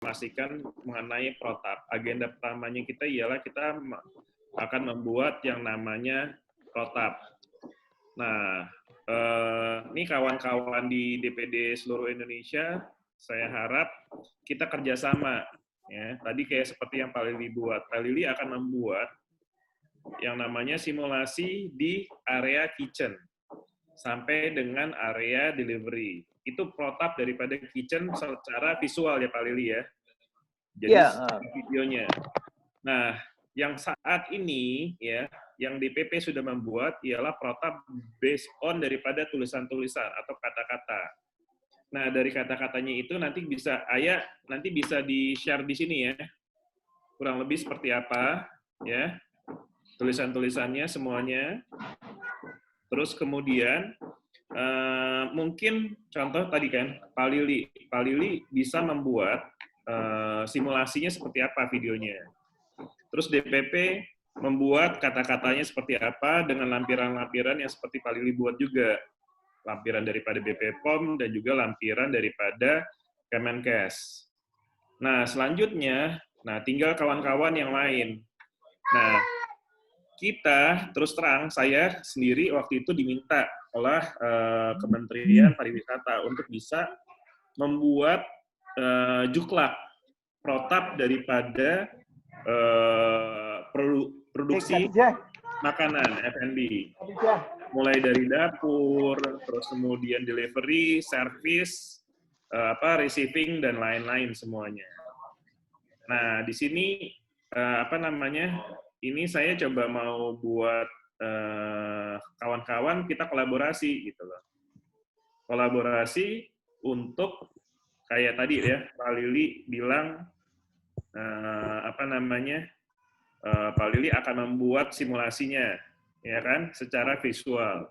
informasikan mengenai protap. Agenda pertamanya kita ialah kita akan membuat yang namanya protap. Nah, ini kawan-kawan di DPD seluruh Indonesia, saya harap kita kerjasama. Ya, tadi kayak seperti yang Pak Lili buat. Pak Lili akan membuat yang namanya simulasi di area kitchen sampai dengan area delivery. Itu protap daripada kitchen secara visual ya Pak Lili ya. Jadi videonya. Nah, yang saat ini ya, yang DPP sudah membuat ialah protap based on daripada tulisan-tulisan atau kata-kata. Nah, dari kata-katanya itu nanti bisa nanti bisa di-share di sini ya. Kurang lebih seperti apa ya. Tulisan-tulisannya semuanya. Terus kemudian mungkin contoh tadi kan Pak Lili bisa membuat simulasinya seperti apa videonya. Terus DPP membuat kata-katanya seperti apa dengan lampiran-lampiran yang seperti Pak Lili buat juga. Lampiran daripada BPOM dan juga lampiran daripada Kemenkes. Nah, selanjutnya, tinggal kawan-kawan yang lain. Nah, kita terus terang, saya sendiri waktu itu diminta oleh Kementerian Pariwisata untuk bisa membuat juklak protap daripada produksi makanan F&B, mulai dari dapur, terus kemudian delivery, service, receiving dan lain-lain semuanya. Nah di sini ini saya coba mau buat kawan-kawan kita kolaborasi gitu loh, kolaborasi untuk kayak tadi ya Pak Lili bilang Pak Lili akan membuat simulasinya, ya kan, secara visual.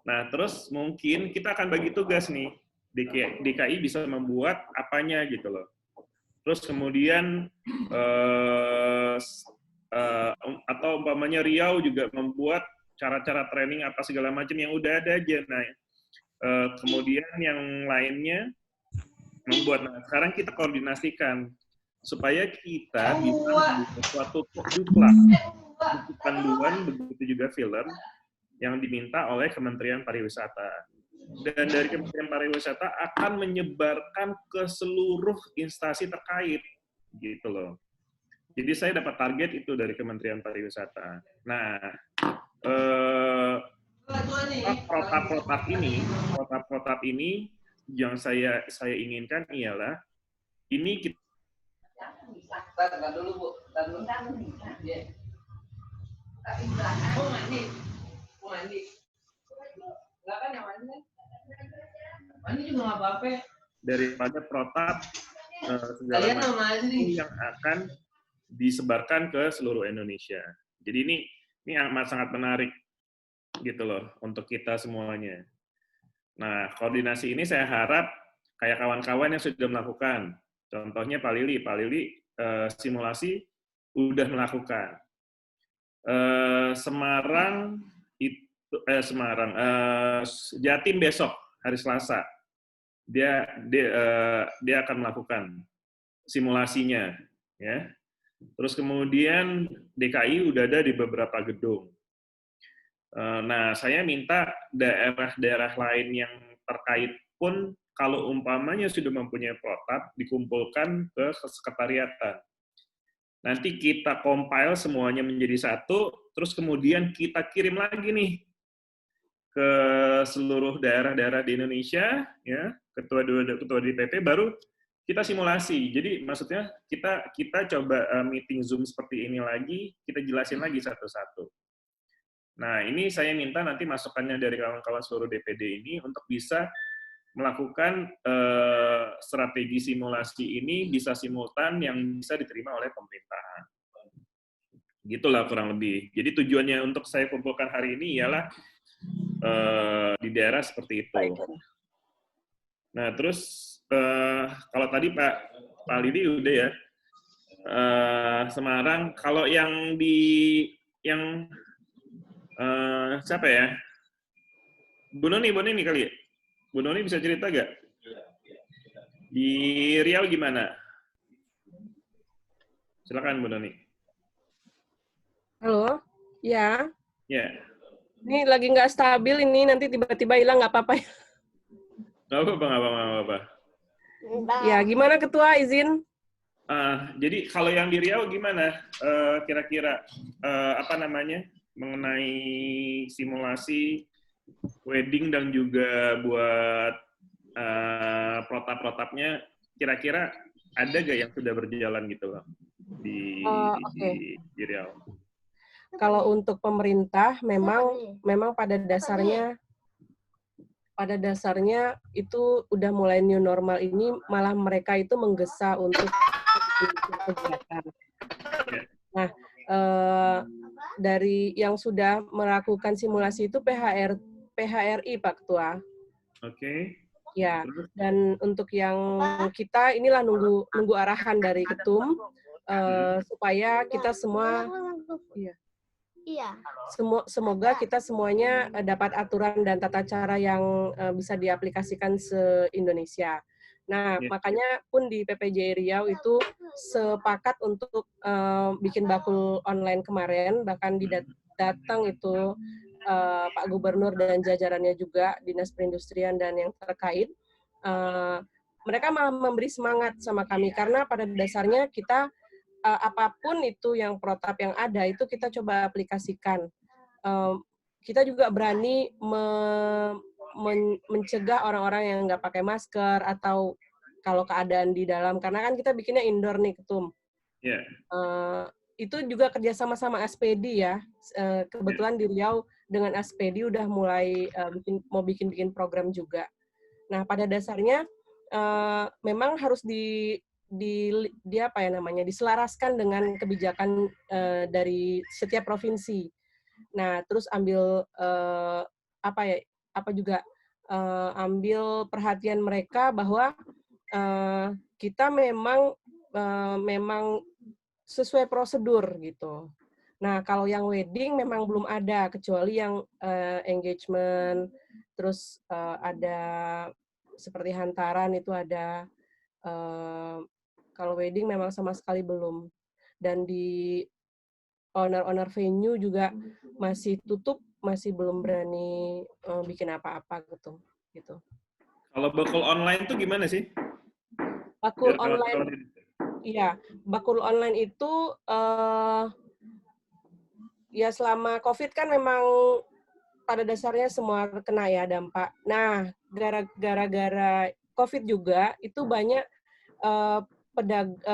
Nah, terus mungkin kita akan bagi tugas nih, DKI bisa membuat apanya gitu loh. Terus kemudian atau umpamanya Riau juga membuat cara-cara training apa segala macam yang udah ada aja. Nah, kemudian yang lainnya membuat. Nah, sekarang kita koordinasikan supaya kita bisa membuat suatu juklak, buku panduan, begitu juga film yang diminta oleh Kementerian Pariwisata. Dan dari Kementerian Pariwisata akan menyebarkan ke seluruh instansi terkait, gitu loh. Jadi saya dapat target itu dari Kementerian Pariwisata. Nah, protap-protap ini yang saya inginkan ialah ini kita dulu Bu. Mandi. Enggak kan yang mandi? Mandi juga enggak apa-apa. Daripada protap segala macam yang akan disebarkan ke seluruh Indonesia. Jadi ini amat sangat menarik gitu loh untuk kita semuanya. Nah, koordinasi ini saya harap kayak kawan-kawan yang sudah melakukan. Contohnya Pak Lili simulasi udah melakukan. Jatim besok hari Selasa dia akan melakukan simulasinya, ya. Terus kemudian DKI udah ada di beberapa gedung. Nah, saya minta daerah-daerah lain yang terkait pun kalau umpamanya sudah mempunyai protap dikumpulkan ke sekretariatan. Nanti kita compile semuanya menjadi satu, terus kemudian kita kirim lagi nih ke seluruh daerah-daerah di Indonesia, ya, ketua DPP, baru kita simulasi. Jadi maksudnya kita coba meeting Zoom seperti ini lagi, kita jelasin lagi satu-satu. Nah, ini saya minta nanti masukannya dari kawan-kawan seluruh DPD ini untuk bisa melakukan strategi simulasi ini bisa simultan yang bisa diterima oleh pemerintahan. Gitulah kurang lebih. Jadi tujuannya untuk saya kumpulkan hari ini ialah di daerah seperti itu. Nah, terus kalau tadi Pak Lidi udah ya, Semarang, kalau yang siapa ya? Bu Noni kali ya? Bu Noni bisa cerita nggak? Di Riau gimana? Silakan Bu Noni. Halo, ya. Ya, Ini lagi nggak stabil ini, nanti tiba-tiba hilang nggak apa-apa ya. nggak apa-apa, nggak apa-apa, nggak apa-apa. Ya, gimana Ketua, izin? Jadi kalau yang di Riau gimana? Kira-kira apa namanya mengenai simulasi wedding dan juga buat protap-protapnya, kira-kira ada gak yang sudah berjalan gitu loh di, Oke. di Riau? Kalau untuk pemerintah memang pada dasarnya itu udah mulai new normal ini malah mereka itu menggesa untuk kegiatan. Nah, dari yang sudah melakukan simulasi itu PHRI Pak Ketua. Oke. Ya, dan untuk yang kita inilah nunggu arahan dari ketum supaya kita semua semoga kita semuanya dapat aturan dan tata cara yang bisa diaplikasikan se-Indonesia. Nah, makanya pun di PPJ Riau itu sepakat untuk bikin bakul online kemarin, bahkan datang itu Pak Gubernur dan jajarannya juga, Dinas Perindustrian dan yang terkait. Mereka malah memberi semangat sama kami, karena pada dasarnya kita apapun itu yang protap yang ada, itu kita coba aplikasikan. Kita juga berani mencegah orang-orang yang nggak pakai masker atau kalau keadaan di dalam, karena kan kita bikinnya indoor nih, Ketum. Yeah. Itu juga kerjasama sama SPD ya. Kebetulan di Riau dengan SPD udah mulai mau bikin program juga. Nah, pada dasarnya memang harus diselaraskan dengan kebijakan dari setiap provinsi. Nah, terus ambil ambil perhatian mereka bahwa kita memang sesuai prosedur gitu. Nah, kalau yang wedding memang belum ada, kecuali yang engagement, terus ada seperti hantaran itu ada. Kalau wedding memang sama sekali belum. Dan di owner venue juga masih tutup, masih belum berani bikin apa-apa gitu. Kalau bakul online itu gimana sih? Bakul online, iya, bakul online itu ya selama COVID kan memang pada dasarnya semua kena ya dampak. Nah, gara-gara COVID juga itu banyak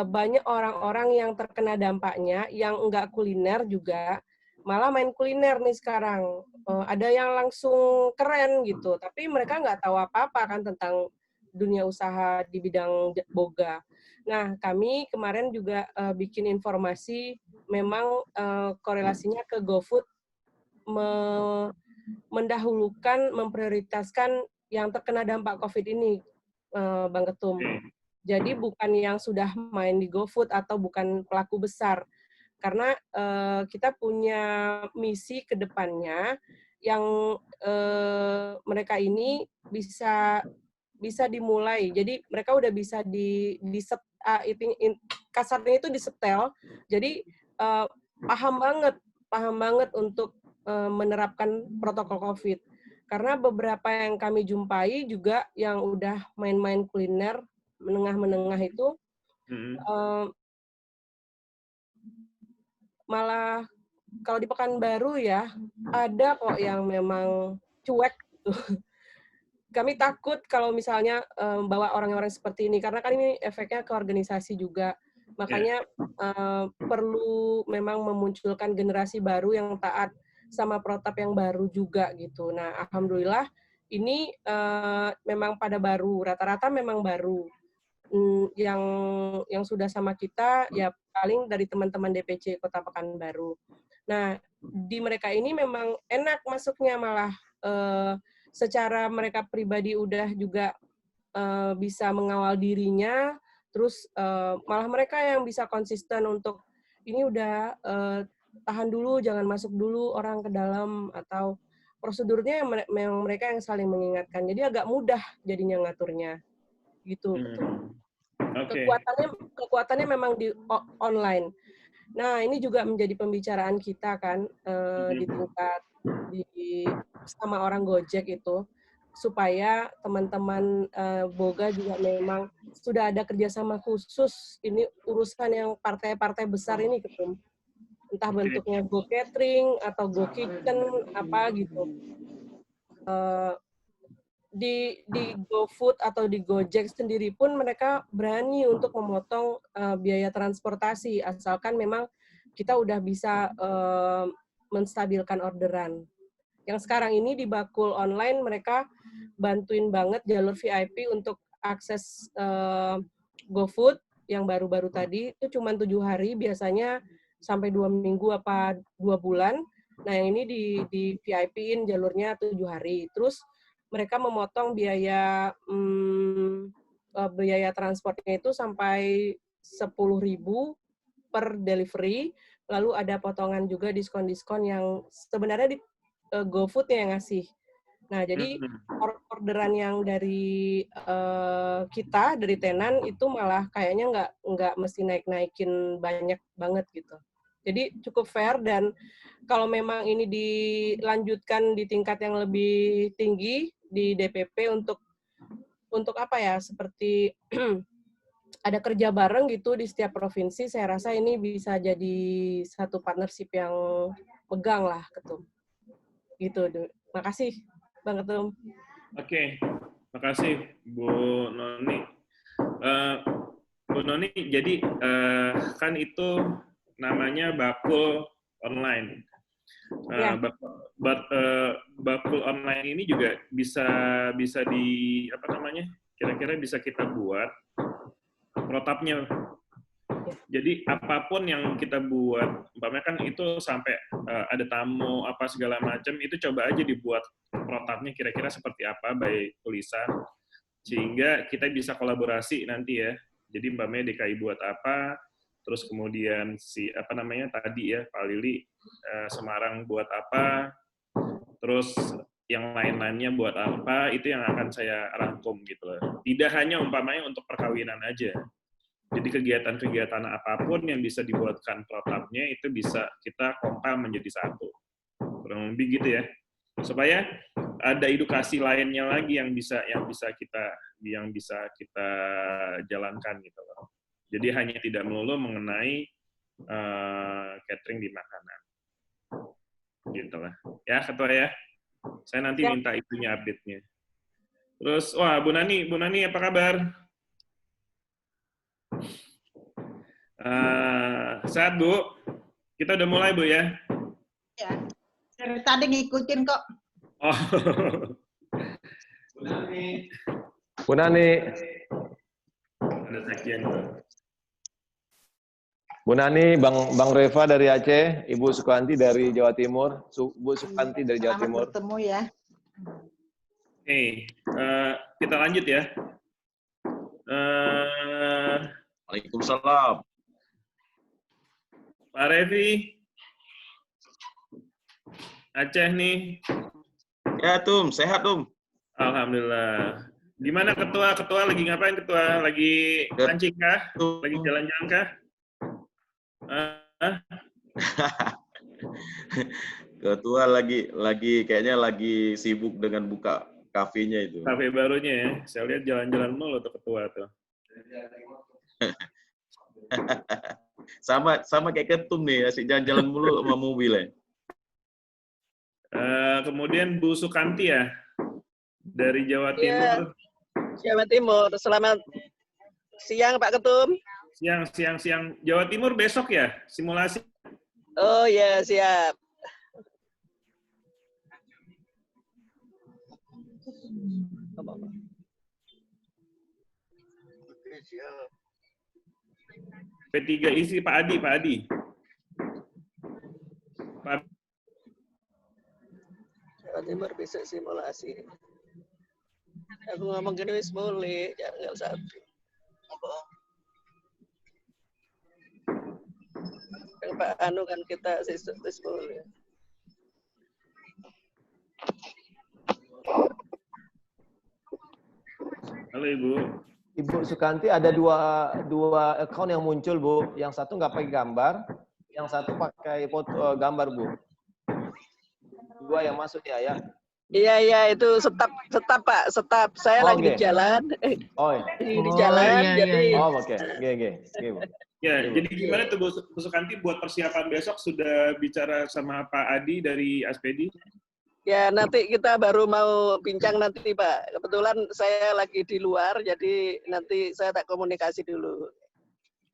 banyak orang-orang yang terkena dampaknya yang enggak kuliner juga malah main kuliner nih sekarang. Ada yang langsung keren gitu, tapi mereka nggak tahu apa-apa kan tentang dunia usaha di bidang boga. Nah, kami kemarin juga bikin informasi, memang korelasinya ke GoFood mendahulukan, memprioritaskan yang terkena dampak COVID ini, Bang Ketum. Jadi bukan yang sudah main di GoFood atau bukan pelaku besar. Karena kita punya misi ke depannya yang mereka ini bisa dimulai. Jadi mereka udah bisa kasarnya itu disetel. Jadi paham banget untuk menerapkan protokol COVID. Karena beberapa yang kami jumpai juga yang udah main-main kuliner menengah-menengah itu malah kalau di Pekanbaru ya ada kok yang memang cuek gitu. Kami takut kalau misalnya bawa orang-orang seperti ini, karena kan ini efeknya ke organisasi juga. Makanya perlu memang memunculkan generasi baru yang taat sama protap yang baru juga gitu. Nah, alhamdulillah ini memang pada baru, rata-rata memang baru. Yang sudah sama kita ya paling dari teman-teman DPC Kota Pekanbaru. Nah, di mereka ini memang enak masuknya, malah secara mereka pribadi udah juga bisa mengawal dirinya, terus malah mereka yang bisa konsisten untuk ini udah tahan dulu, jangan masuk dulu orang ke dalam, atau prosedurnya yang mereka yang saling mengingatkan. Jadi agak mudah jadinya ngaturnya. Gitu, betul. Oke. Kekuatannya memang di online. Nah, ini juga menjadi pembicaraan kita kan di tingkat sama orang Gojek itu, supaya teman-teman Boga juga memang sudah ada kerjasama khusus. Ini urusan yang partai-partai besar ini, Ketum. Entah bentuknya Go Catering atau Go Kitchen apa gitu. Di GoFood atau di Gojek sendiri pun mereka berani untuk memotong biaya transportasi asalkan memang kita udah bisa menstabilkan orderan. Yang sekarang ini di Bakul online mereka bantuin banget jalur VIP untuk akses GoFood yang baru-baru tadi itu cuma 7 hari, biasanya sampai 2 minggu apa 2 bulan. Nah, yang ini di VIP-in jalurnya 7 hari. Terus mereka memotong biaya biaya transportnya itu sampai 10.000 per delivery, lalu ada potongan juga diskon-diskon yang sebenarnya di GoFood-nya yang ngasih. Nah, jadi orderan yang dari kita, dari tenan, itu malah kayaknya nggak mesti naik-naikin banyak banget gitu. Jadi cukup fair, dan kalau memang ini dilanjutkan di tingkat yang lebih tinggi, di DPP untuk apa ya, seperti ada kerja bareng gitu di setiap provinsi, saya rasa ini bisa jadi satu partnership yang pegang lah, Ketum. Gitu, makasih, Bang Ketum. Oke, makasih Bu Noni. Bu Noni, jadi kan itu namanya Bakul online. Ya. Bakul online ini juga bisa di apa namanya? Kira-kira bisa kita buat protapnya. Jadi apapun yang kita buat, umpamanya kan itu sampai ada tamu apa segala macam, itu coba aja dibuat protapnya kira-kira seperti apa by tulisan, sehingga kita bisa kolaborasi nanti ya. Jadi umpamanya DKI buat apa, terus kemudian si apa namanya tadi ya Pak Lili Semarang buat apa, terus yang lain-lainnya buat apa, itu yang akan saya rangkum gitu loh. Tidak hanya umpamanya untuk perkawinan aja. Jadi kegiatan-kegiatan apapun yang bisa dibuatkan protapnya itu bisa kita kompil menjadi satu. Kurang lebih gitu ya. Supaya ada edukasi lainnya lagi yang bisa kita jalankan gitu loh. Jadi hanya tidak melulu mengenai catering di makanan. Gitu lah. Ya, Ketua ya. Saya nanti minta itunya update-nya. Terus, wah, Bu Nani apa kabar? Sehat, Bu? Kita udah mulai, Bu, ya? Ya, dari tadi ngikutin kok. Oh. Bu Nani. Ada sekjen. Bu Nani, Bang Reva dari Aceh, Ibu Sukanti dari Jawa Timur, Bu Sukanti dari Jawa Timur. Selamat bertemu ya. Oke, kita lanjut ya. Waalaikumsalam. Pak Revi, Aceh nih. Ya, Tum. Sehat, Tum. Alhamdulillah. Gimana Ketua? Ketua lagi ngapain, Ketua? Lagi mancing kah? Lagi jalan-jalan kah? Ketua lagi kayaknya lagi sibuk dengan buka kafenya itu. Kafe barunya ya. Saya lihat jalan-jalan mulu tuh Ketua tuh. sama kayak Ketum nih, asik jalan-jalan mulu sama mobil ya. Kemudian Bu Sukanti ya, dari Jawa Timur. Jawa Timur. Selamat siang Pak Ketum. Siang. Jawa Timur besok ya, simulasi. Oh ya, siap. P3 isi Pak Adi. Pak Jawa Timur besok simulasi. Aku ngomong gini wis boleh, jangan sapi. Yang Pak Anu kan kita wis boleh. Halo Ibu. Ibu Sukanti ada dua account yang muncul, Bu. Yang satu nggak pakai gambar, yang satu pakai foto gambar, Bu. Dua yang masuk ya. Iya itu stop Pak, stop. Saya lagi di Oke. jalan. Oh, iya. Di jalan, iya, jadi iya. Oh, oke. Oke, Bu. Ya, Ibu. jadi gimana tuh Bu Sukanti buat persiapan besok sudah bicara sama Pak Adi dari Aspedi? ya nanti kita baru mau bincang nanti Pak. Kebetulan saya lagi di luar, jadi nanti saya tak komunikasi dulu.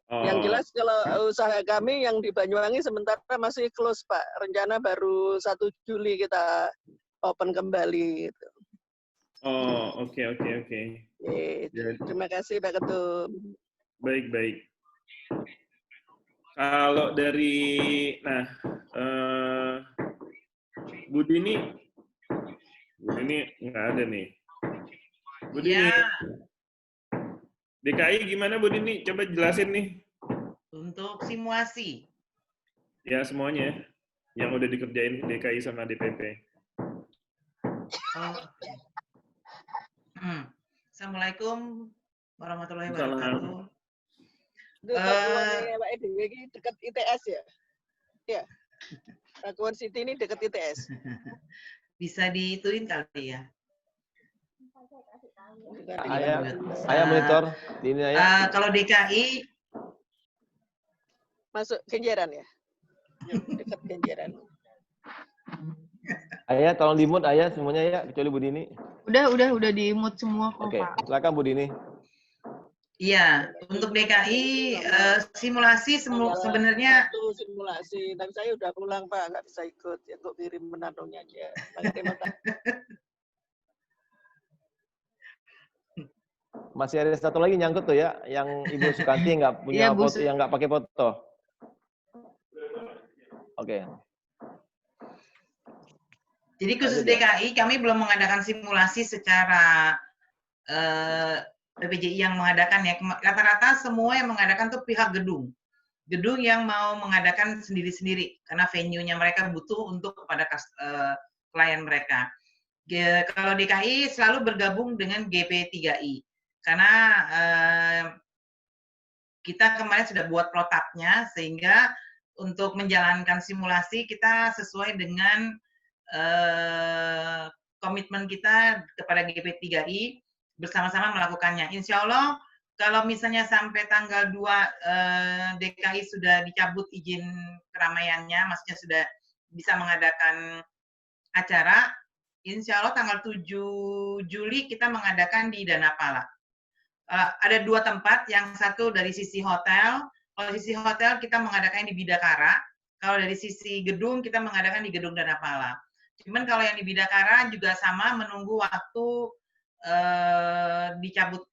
Oh, Yang jelas kalau usaha kami yang di Banyuwangi sementara masih close Pak. Rencana baru 1 Juli kita open kembali. Gitu. oh, oke. Jadi, Terima kasih Pak Ketum. baik. Kalau dari, Bu Dini nggak ada nih. Bu Dini, Ya, DKI gimana Bu Dini? Coba jelasin nih. untuk simulasi. Ya semuanya yang udah dikerjain DKI sama DPP. Oh. Assalamualaikum warahmatullahi Salam. wabarakatuh. Itu Pakuan Pak Edwin ini dekat ITS ya? Ya. Pakuan City ini dekat ITS. Bisa diituin kali ya. Ayah monitor di ini Ayah. Kalau DKI Masuk Kenjeran ya? Dekat Kenjeran. Ayah tolong di-mute Ayah semuanya ya, kecuali Bu Dini. Udah di-mute semua kok, Oke, Pak. silakan Bu Dini. Iya, untuk DKI simulasi sebenarnya Itu simulasi, tapi saya udah pulang Pak, nggak bisa ikut. Ya kok kirim menantunya aja. Terima kasih. Masih ada satu lagi nyangkut tuh ya, yang Ibu Sukanti nggak punya Iya, Bu foto, yang nggak pakai foto. Oke. Jadi khusus Lanjut, ya. DKI kami belum mengadakan simulasi secara PPJI yang mengadakan ya. Rata-rata semua yang mengadakan tuh pihak gedung. Gedung yang mau mengadakan sendiri-sendiri karena venue-nya mereka butuh untuk kepada klien mereka. Kalau DKI selalu bergabung dengan GP3I karena kita kemarin sudah buat protapnya sehingga untuk menjalankan simulasi kita sesuai dengan komitmen kita kepada GP3I bersama-sama melakukannya. Insya Allah kalau misalnya sampai tanggal 2 DKI sudah dicabut izin keramaiannya, maksudnya sudah bisa mengadakan acara, insya Allah tanggal 7 Juli kita mengadakan di Danapala. Ada 2 tempat, yang satu dari sisi hotel. Kalau sisi hotel kita mengadakan di Bidakara, kalau dari sisi gedung kita mengadakan di Gedung Danapala. Cuman kalau yang di Bidakara juga sama menunggu waktu dicabut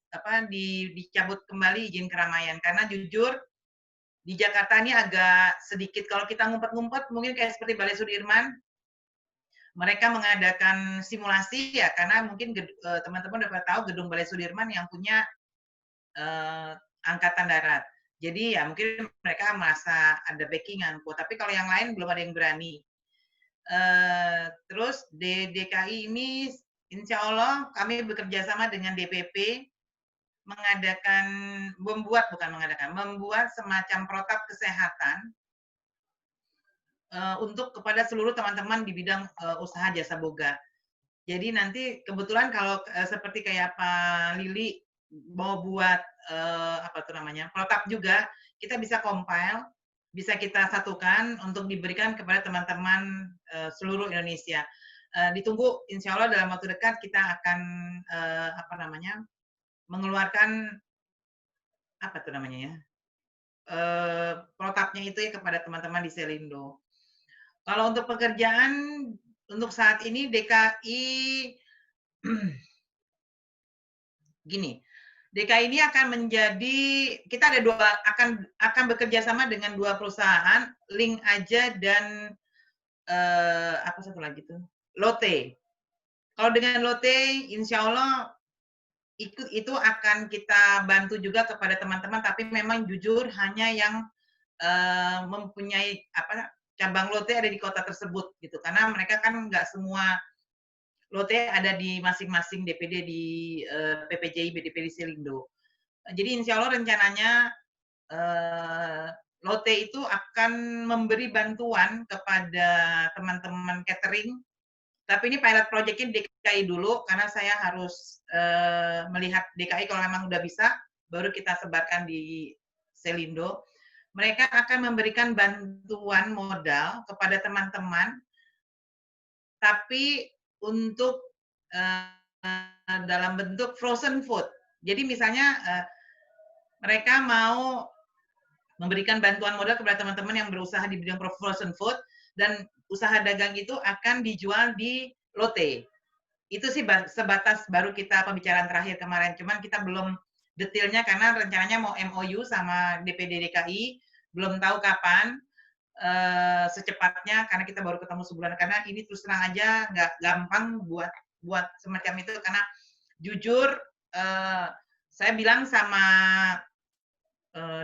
kembali izin keramaian karena jujur di Jakarta ini agak sedikit kalau kita ngumpet-ngumpet mungkin kayak seperti Balai Sudirman mereka mengadakan simulasi ya karena mungkin teman-teman dapat tahu gedung Balai Sudirman yang punya angkatan darat. Jadi ya mungkin mereka merasa ada backingan, tapi kalau yang lain belum ada yang berani. Terus di DKI ini insya Allah kami bekerja sama dengan DPP membuat semacam protap kesehatan untuk kepada seluruh teman-teman di bidang usaha jasa boga. Jadi nanti kebetulan kalau seperti kayak Pak Lili mau buat protap juga, kita bisa compile, bisa kita satukan untuk diberikan kepada teman-teman seluruh Indonesia. Ditunggu, insya Allah dalam waktu dekat kita akan mengeluarkan protapnya itu ya kepada teman-teman di Selindo. Kalau untuk pekerjaan untuk saat ini DKI gini, DKI ini akan menjadi kita ada akan bekerja sama dengan 2 perusahaan, Link Aja dan Lotte. Kalau dengan Lotte, insya Allah itu akan kita bantu juga kepada teman-teman, tapi memang jujur hanya yang mempunyai cabang Lotte ada di kota tersebut gitu, karena mereka kan nggak semua Lotte ada di masing-masing DPD di PPJI BDP di Selindo. Jadi insya Allah rencananya Lotte itu akan memberi bantuan kepada teman-teman catering. Tapi ini pilot project-nya DKI dulu, karena saya harus melihat DKI kalau memang udah bisa, baru kita sebarkan di Selindo. Mereka akan memberikan bantuan modal kepada teman-teman, tapi untuk dalam bentuk frozen food. Jadi misalnya mereka mau memberikan bantuan modal kepada teman-teman yang berusaha di bidang frozen food, dan usaha dagang itu akan dijual di Lotte. Itu sih sebatas baru kita pembicaraan terakhir kemarin, cuman kita belum detailnya karena rencananya mau MOU sama DPD DKI, belum tahu kapan, secepatnya karena kita baru ketemu sebulan, karena ini terus terang aja nggak gampang buat semacam itu, karena jujur saya bilang sama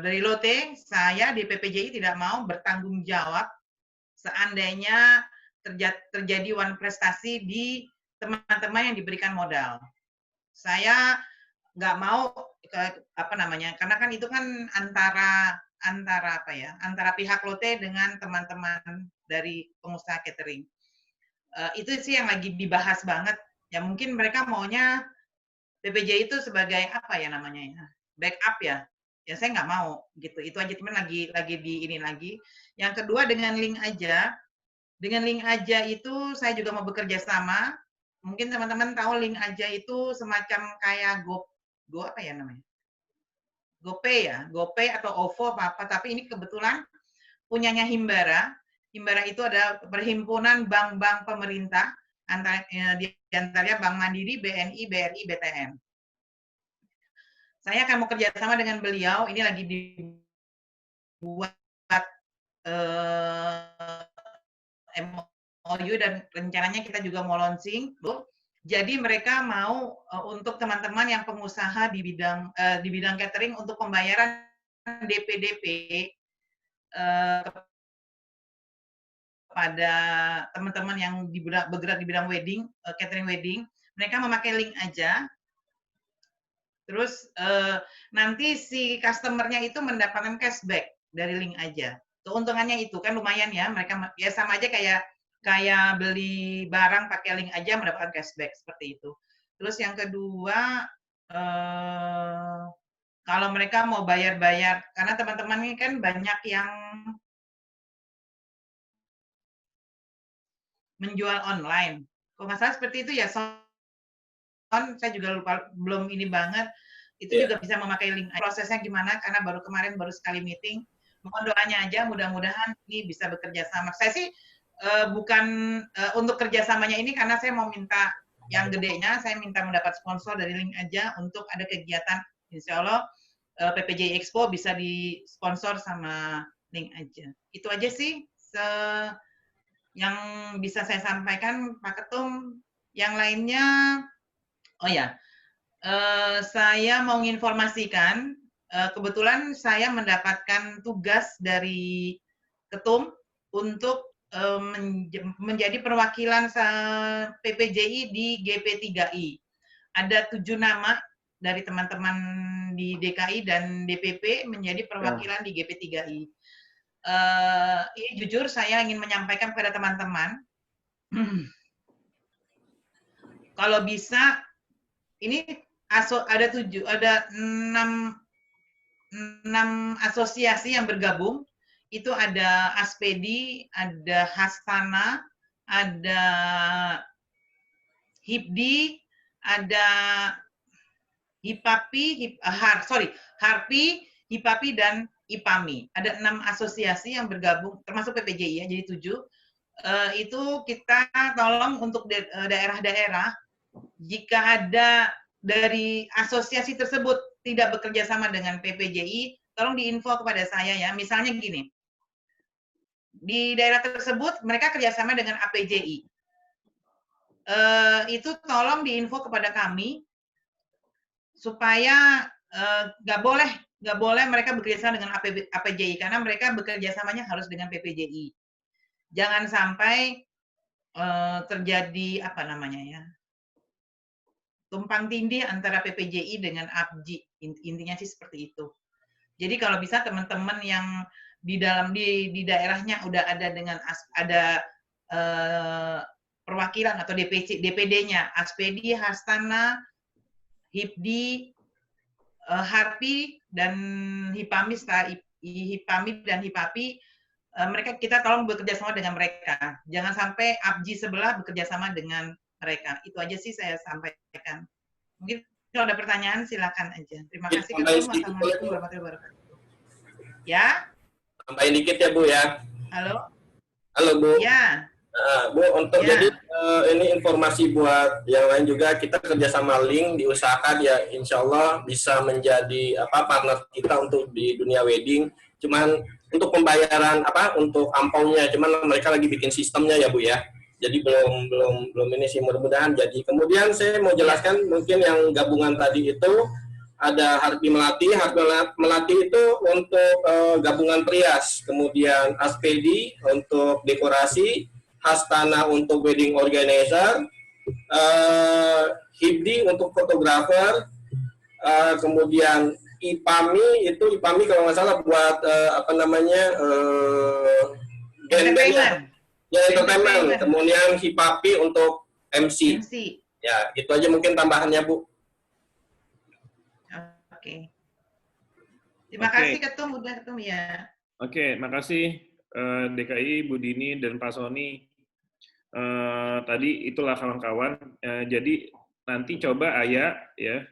dari Lotte, saya di PPJI tidak mau bertanggung jawab seandainya terjadi one prestasi di teman-teman yang diberikan modal. Saya nggak mau karena kan itu kan antara pihak Lotte dengan teman-teman dari pengusaha catering. Itu sih yang lagi dibahas banget. Ya mungkin mereka maunya PPJI itu sebagai backup ya. Ya saya nggak mau gitu. Itu aja, teman lagi di ini lagi. Yang kedua dengan link aja. Dengan link aja itu saya juga mau bekerja sama. Mungkin teman-teman tahu link aja itu semacam kayak GoPay ya, GoPay atau OVO apa, tapi ini kebetulan punyanya Himbara. Himbara itu ada perhimpunan bank-bank pemerintah, di antaranya Bank Mandiri, BNI, BRI, BTN. Saya akan mau kerjasama dengan beliau, ini lagi dibuat MOU dan rencananya kita juga mau launching. Jadi mereka mau untuk teman-teman yang pengusaha di bidang catering untuk pembayaran DP kepada teman-teman yang bergerak di bidang wedding, catering wedding, mereka memakai link aja. Terus nanti si customer-nya itu mendapatkan cashback dari link aja. Keuntungannya itu kan lumayan ya, mereka ya sama aja kayak beli barang pakai link aja mendapatkan cashback seperti itu. Terus yang kedua, kalau mereka mau bayar-bayar, karena teman-teman ini kan banyak yang menjual online. Kalau nggak salah seperti itu ya, saya juga lupa, belum ini banget. Itu juga bisa memakai link. Prosesnya gimana? Karena baru sekali meeting. Mohon doanya aja, mudah-mudahan ini bisa bekerja sama. Saya sih bukan untuk kerjasamanya ini karena saya mau minta yang gedenya, saya minta mendapat sponsor dari link aja untuk ada kegiatan. Insya Allah PPJ Expo bisa disponsor sama link aja. Itu aja sih yang bisa saya sampaikan, Pak Ketum. Yang lainnya, saya mau menginformasikan, kebetulan saya mendapatkan tugas dari Ketum untuk menjadi perwakilan PPJI di GP3I. Ada 7 nama dari teman-teman di DKI dan DPP menjadi perwakilan di GP3I. Ini jujur saya ingin menyampaikan kepada teman-teman, kalau bisa ini ada 6 asosiasi yang bergabung. Itu ada Aspedi, ada Hastana, ada HIPDI, ada Harpi, HIPAPI, dan IPAMI. Ada 6 asosiasi yang bergabung, termasuk PPJI ya, jadi 7. Itu kita tolong untuk daerah-daerah, jika ada dari asosiasi tersebut tidak bekerja sama dengan PPJI, tolong diinfo kepada saya ya. Misalnya gini, di daerah tersebut mereka kerjasama dengan APJI. Itu tolong diinfo kepada kami supaya nggak boleh mereka bekerjasama dengan APJI karena mereka bekerjasamanya harus dengan PPJI. Jangan sampai terjadi tumpang tindih antara PPJI dengan APJI. Intinya sih seperti itu. Jadi kalau bisa teman-teman yang di daerahnya udah ada dengan ada perwakilan atau DPD-nya, Aspedi, Hastana, Hipdi, Harpi dan Hipami, dan Hipapi, mereka kita tolong bekerja sama dengan mereka. Jangan sampai Abji sebelah bekerja sama dengan mereka. Itu aja sih saya sampaikan. Mungkin kalau ada pertanyaan silakan aja. Terima kasih. Assalamualaikum warahmatullahi wabarakatuh. Ya. Tambahin dikit ya Bu ya. Halo. Halo Bu. Ya. Bu, untuk Ya. jadi ini informasi buat yang lain juga, kita kerjasama link diusahakan ya, insya Allah bisa menjadi partner kita untuk di dunia wedding. Cuman untuk pembayaran untuk ampaunya, cuman mereka lagi bikin sistemnya ya Bu ya. Jadi belum ini sih, mudah-mudahan jadi. Kemudian saya mau jelaskan mungkin yang gabungan tadi itu ada Harpi Melati. Harpi Melati itu untuk gabungan Prias, kemudian Aspedi untuk dekorasi, Hastana untuk wedding organizer, Hibdi untuk fotografer, kemudian Ipami kalau nggak salah buat Entertainment. Ya, entertainment. Kemudian Hipapi untuk MC. Ya, itu aja mungkin tambahannya Bu. Oke. Terima kasih Ketum, udah Ketum ya. Oke, makasih DKI, Bu Dini, dan Pak Sony. Tadi itulah kawan-kawan. Jadi nanti coba Ayah ya,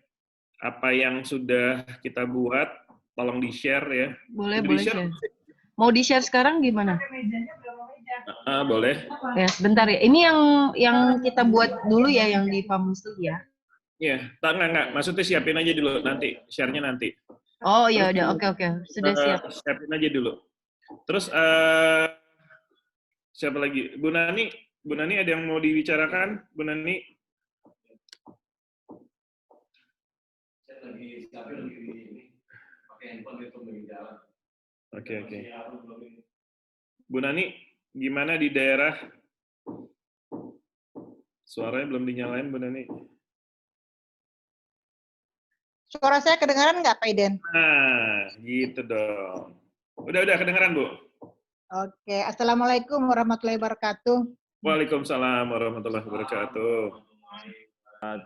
apa yang sudah kita buat, tolong di-share ya. Boleh share. Mau di-share sekarang gimana? Boleh. Ya, sebentar ya. Ini yang kita buat dulu ya, yang di Pamusli ya. Iya, enggak. Maksudnya siapin aja dulu nanti, share-nya nanti. Oh iya, udah oke. Sudah siap. Siapin aja dulu. Terus siapa lagi? Bu Nani ada yang mau dibicarakan? Bu Nani? Oke. Bu Nani, gimana di daerah? Suaranya belum dinyalain, Bu Nani. Suara saya kedengaran nggak, Pak Iden? Nah, gitu dong. Udah kedengaran, Bu? Oke, Assalamualaikum warahmatullahi wabarakatuh. Waalaikumsalam warahmatullahi wabarakatuh.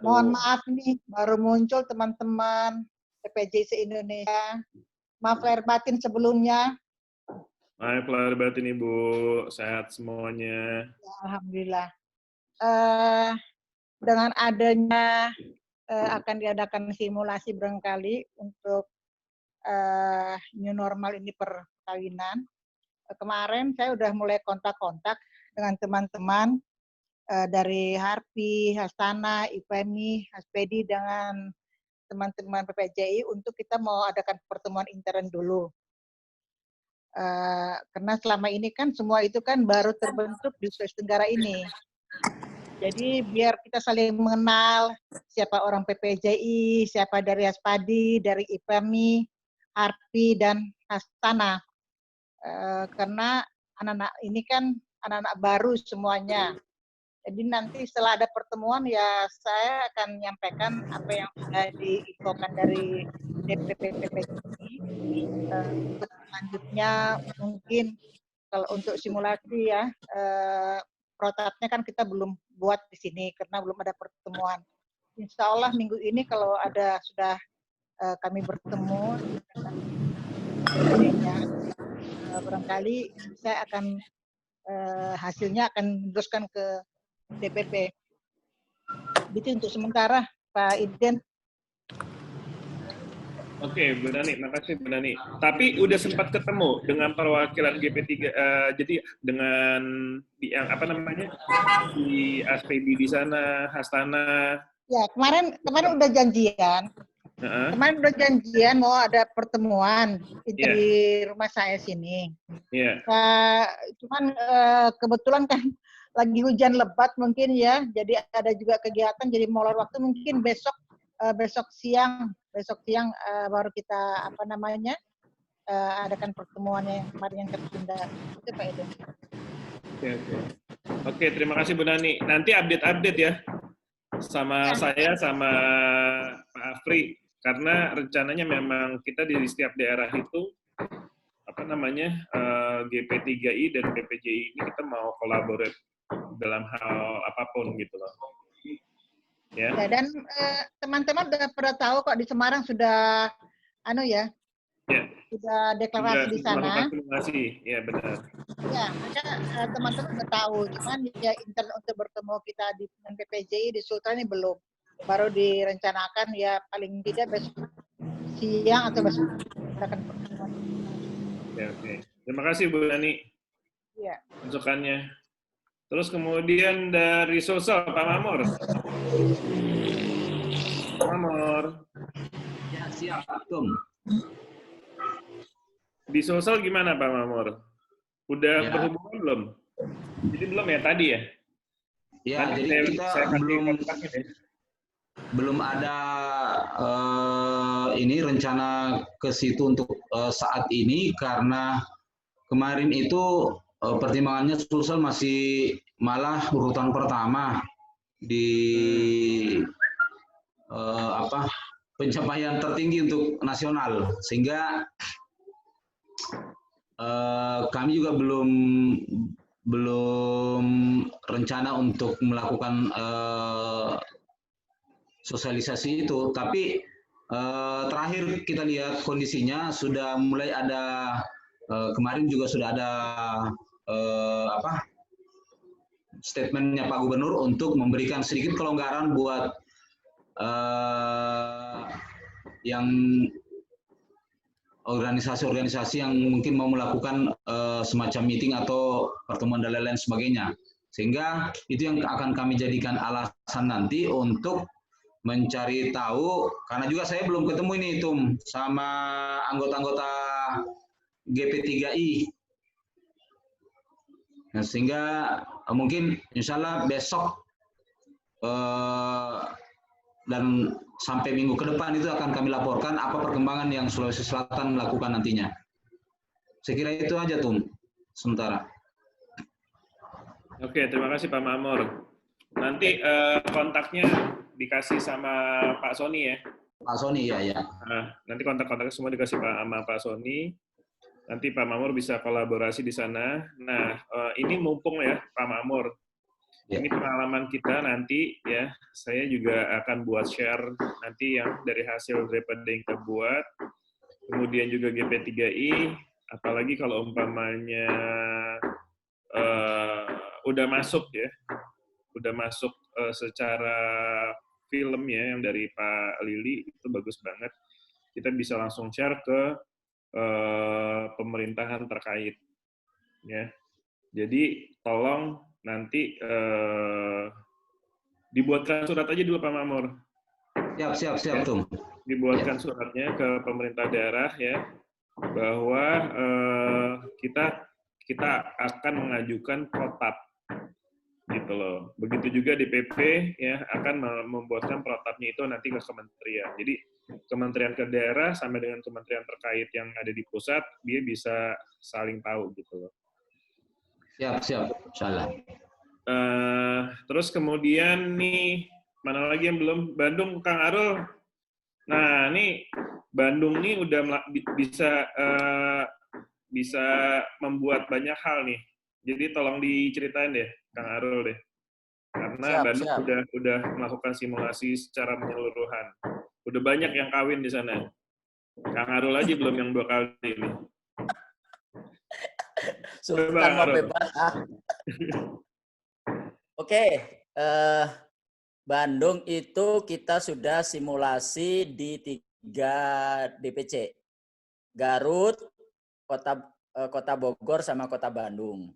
Mohon maaf nih, baru muncul teman-teman PPJ se-Indonesia. Maaf lahir batin sebelumnya. Maaf lahir batin Ibu, sehat semuanya. Ya, alhamdulillah. Dengan adanya akan diadakan simulasi barangkali untuk new normal ini perkawinan. Kemarin saya udah mulai kontak-kontak dengan teman-teman dari Harpi, Hastana, Ipemi, Aspedi dengan teman-teman PPJI untuk kita mau adakan pertemuan intern dulu. Karena selama ini kan semua itu kan baru terbentuk di Sulawesi Tenggara ini. Jadi biar kita saling mengenal siapa orang PPJI, siapa dari Aspadi, dari Ipemi, Harpi, dan Hastana. Karena anak-anak ini kan anak-anak baru semuanya. Jadi nanti setelah ada pertemuan ya saya akan menyampaikan apa yang sudah diinfokan dari DPP PPJI. Untuk selanjutnya mungkin kalau untuk simulasi ya prototipnya kan kita belum buat di sini karena belum ada pertemuan. Insya Allah minggu ini kalau ada sudah kami bertemu barangkali saya akan hasilnya akan meneruskan ke DPP. Itu untuk sementara Pak Iden. Oke, Bu Nani, makasih Bu Nani. Tapi udah sempat ketemu dengan perwakilan GP3, jadi dengan yang apa namanya di Aspedi di sana, Hastana. Ya kemarin udah janjian. Kemarin udah janjian mau ada pertemuan di rumah saya sini. Cuman kebetulan kan lagi hujan lebat mungkin ya, jadi ada juga kegiatan, jadi molor waktu mungkin besok siang baru kita adakan pertemuannya yang kemarin yang tertunda. Itu Pak Edo. Oke, terima kasih Bu Nani. Nanti update ya sama saya sama Pak Afri. karena rencananya memang kita di setiap daerah itu GP3I dan PPJI ini kita mau kolaborate dalam hal apapun gitu loh. Ya. Ya, dan teman-teman udah pada tahu kok di Semarang sudah sudah deklarasi di sana. Ya, benar. Ya, maka teman-teman udah tahu, cuman ya intern untuk bertemu kita di PPJI di Sultan ini belum. Baru direncanakan ya paling tidak besok siang atau besok kita akan pertemuan. Oke. Terima kasih Bu Nani. Iya. Masukannya. Terus kemudian dari sosial Pak Mamor. Pak Mamor. Ya, siap, Tum. Di sosial gimana Pak Mamor? Udah berhubungan belum? Jadi belum ya tadi ya? Ya, tadi jadi kita belum ada ini rencana ke situ untuk saat ini karena kemarin itu pertimbangannya Sulsel masih malah urutan pertama di pencapaian tertinggi untuk nasional, sehingga kami juga belum rencana untuk melakukan sosialisasi itu. Tapi terakhir kita lihat kondisinya sudah mulai ada, kemarin juga sudah ada statementnya Pak Gubernur untuk memberikan sedikit kelonggaran buat yang organisasi-organisasi yang mungkin mau melakukan semacam meeting atau pertemuan dan lain-lain sebagainya. Sehingga itu yang akan kami jadikan alasan nanti untuk mencari tahu, karena juga saya belum ketemu ini Tum sama anggota-anggota GP3I. Nah, sehingga mungkin insya Allah besok dan sampai minggu ke depan itu akan kami laporkan apa perkembangan yang Sulawesi Selatan melakukan nantinya. Saya kira itu aja Tum sementara. Oke, terima kasih Pak Mamor. Nanti kontaknya dikasih sama Pak Sony ya. Pak Sony ya. Nah, nanti kontak-kontaknya semua dikasih sama Pak Sony. Nanti Pak Mamor bisa kolaborasi di sana. Nah, ini mumpung ya Pak Mamor. Ini pengalaman kita nanti ya. Saya juga akan buat share nanti yang dari hasil daripada yang kita buat. Kemudian juga GP3I. Apalagi kalau umpamanya udah masuk ya. Udah masuk secara film ya yang dari Pak Lili itu bagus banget. Kita bisa langsung share ke pemerintahan terkait ya. Jadi tolong nanti dibuatkan surat aja dulu Pak Mamor. Siap Tum. Dibuatkan suratnya ke pemerintah daerah ya bahwa kita akan mengajukan protap gitu loh. Begitu juga di PP ya akan membuatkan protapnya itu nanti ke kementerian. Jadi kementerian ke daerah sampai dengan kementerian terkait yang ada di pusat dia bisa saling tahu gitu loh. Siap, insyaallah. Terus kemudian nih mana lagi yang belum? Bandung Kang Arul. Nah, nih Bandung nih udah bisa membuat banyak hal nih. Jadi tolong diceritain deh Kang Arul deh. Karena Bandung udah melakukan simulasi secara menyeluruhan. Udah banyak yang kawin di sana. Kang Arul aja belum yang 2 kali ini. Sultan mau bebas. Oke, Bandung itu kita sudah simulasi di 3 DPC. Garut, Kota Bogor, sama Kota Bandung.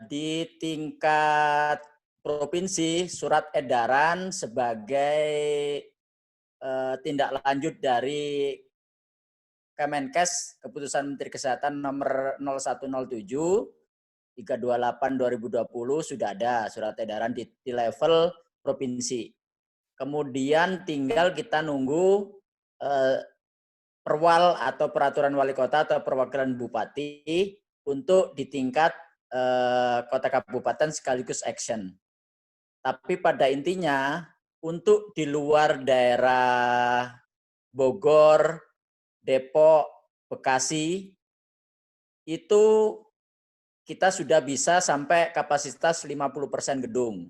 Di tingkat provinsi, surat edaran sebagai tindak lanjut dari Kemenkes, Keputusan Menteri Kesehatan nomor 0107 328/2020 sudah ada surat edaran di level provinsi. Kemudian tinggal kita nunggu perwal atau peraturan wali kota atau perwakilan bupati untuk di tingkat kota kabupaten sekaligus action. Tapi pada intinya untuk di luar daerah Bogor, Depok, Bekasi, itu kita sudah bisa sampai kapasitas 50% gedung.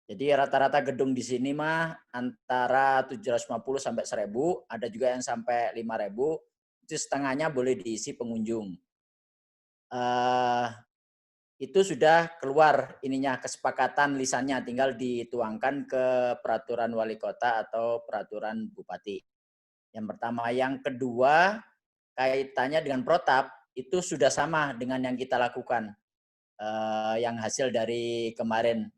Jadi rata-rata gedung di sini mah antara 750 sampai 1000, ada juga yang sampai 5000, itu setengahnya boleh diisi pengunjung. Itu sudah keluar ininya kesepakatan lisannya, tinggal dituangkan ke peraturan wali kota atau peraturan bupati. Yang pertama. Yang kedua, kaitannya dengan protap, itu sudah sama dengan yang kita lakukan. Yang hasil dari kemarin,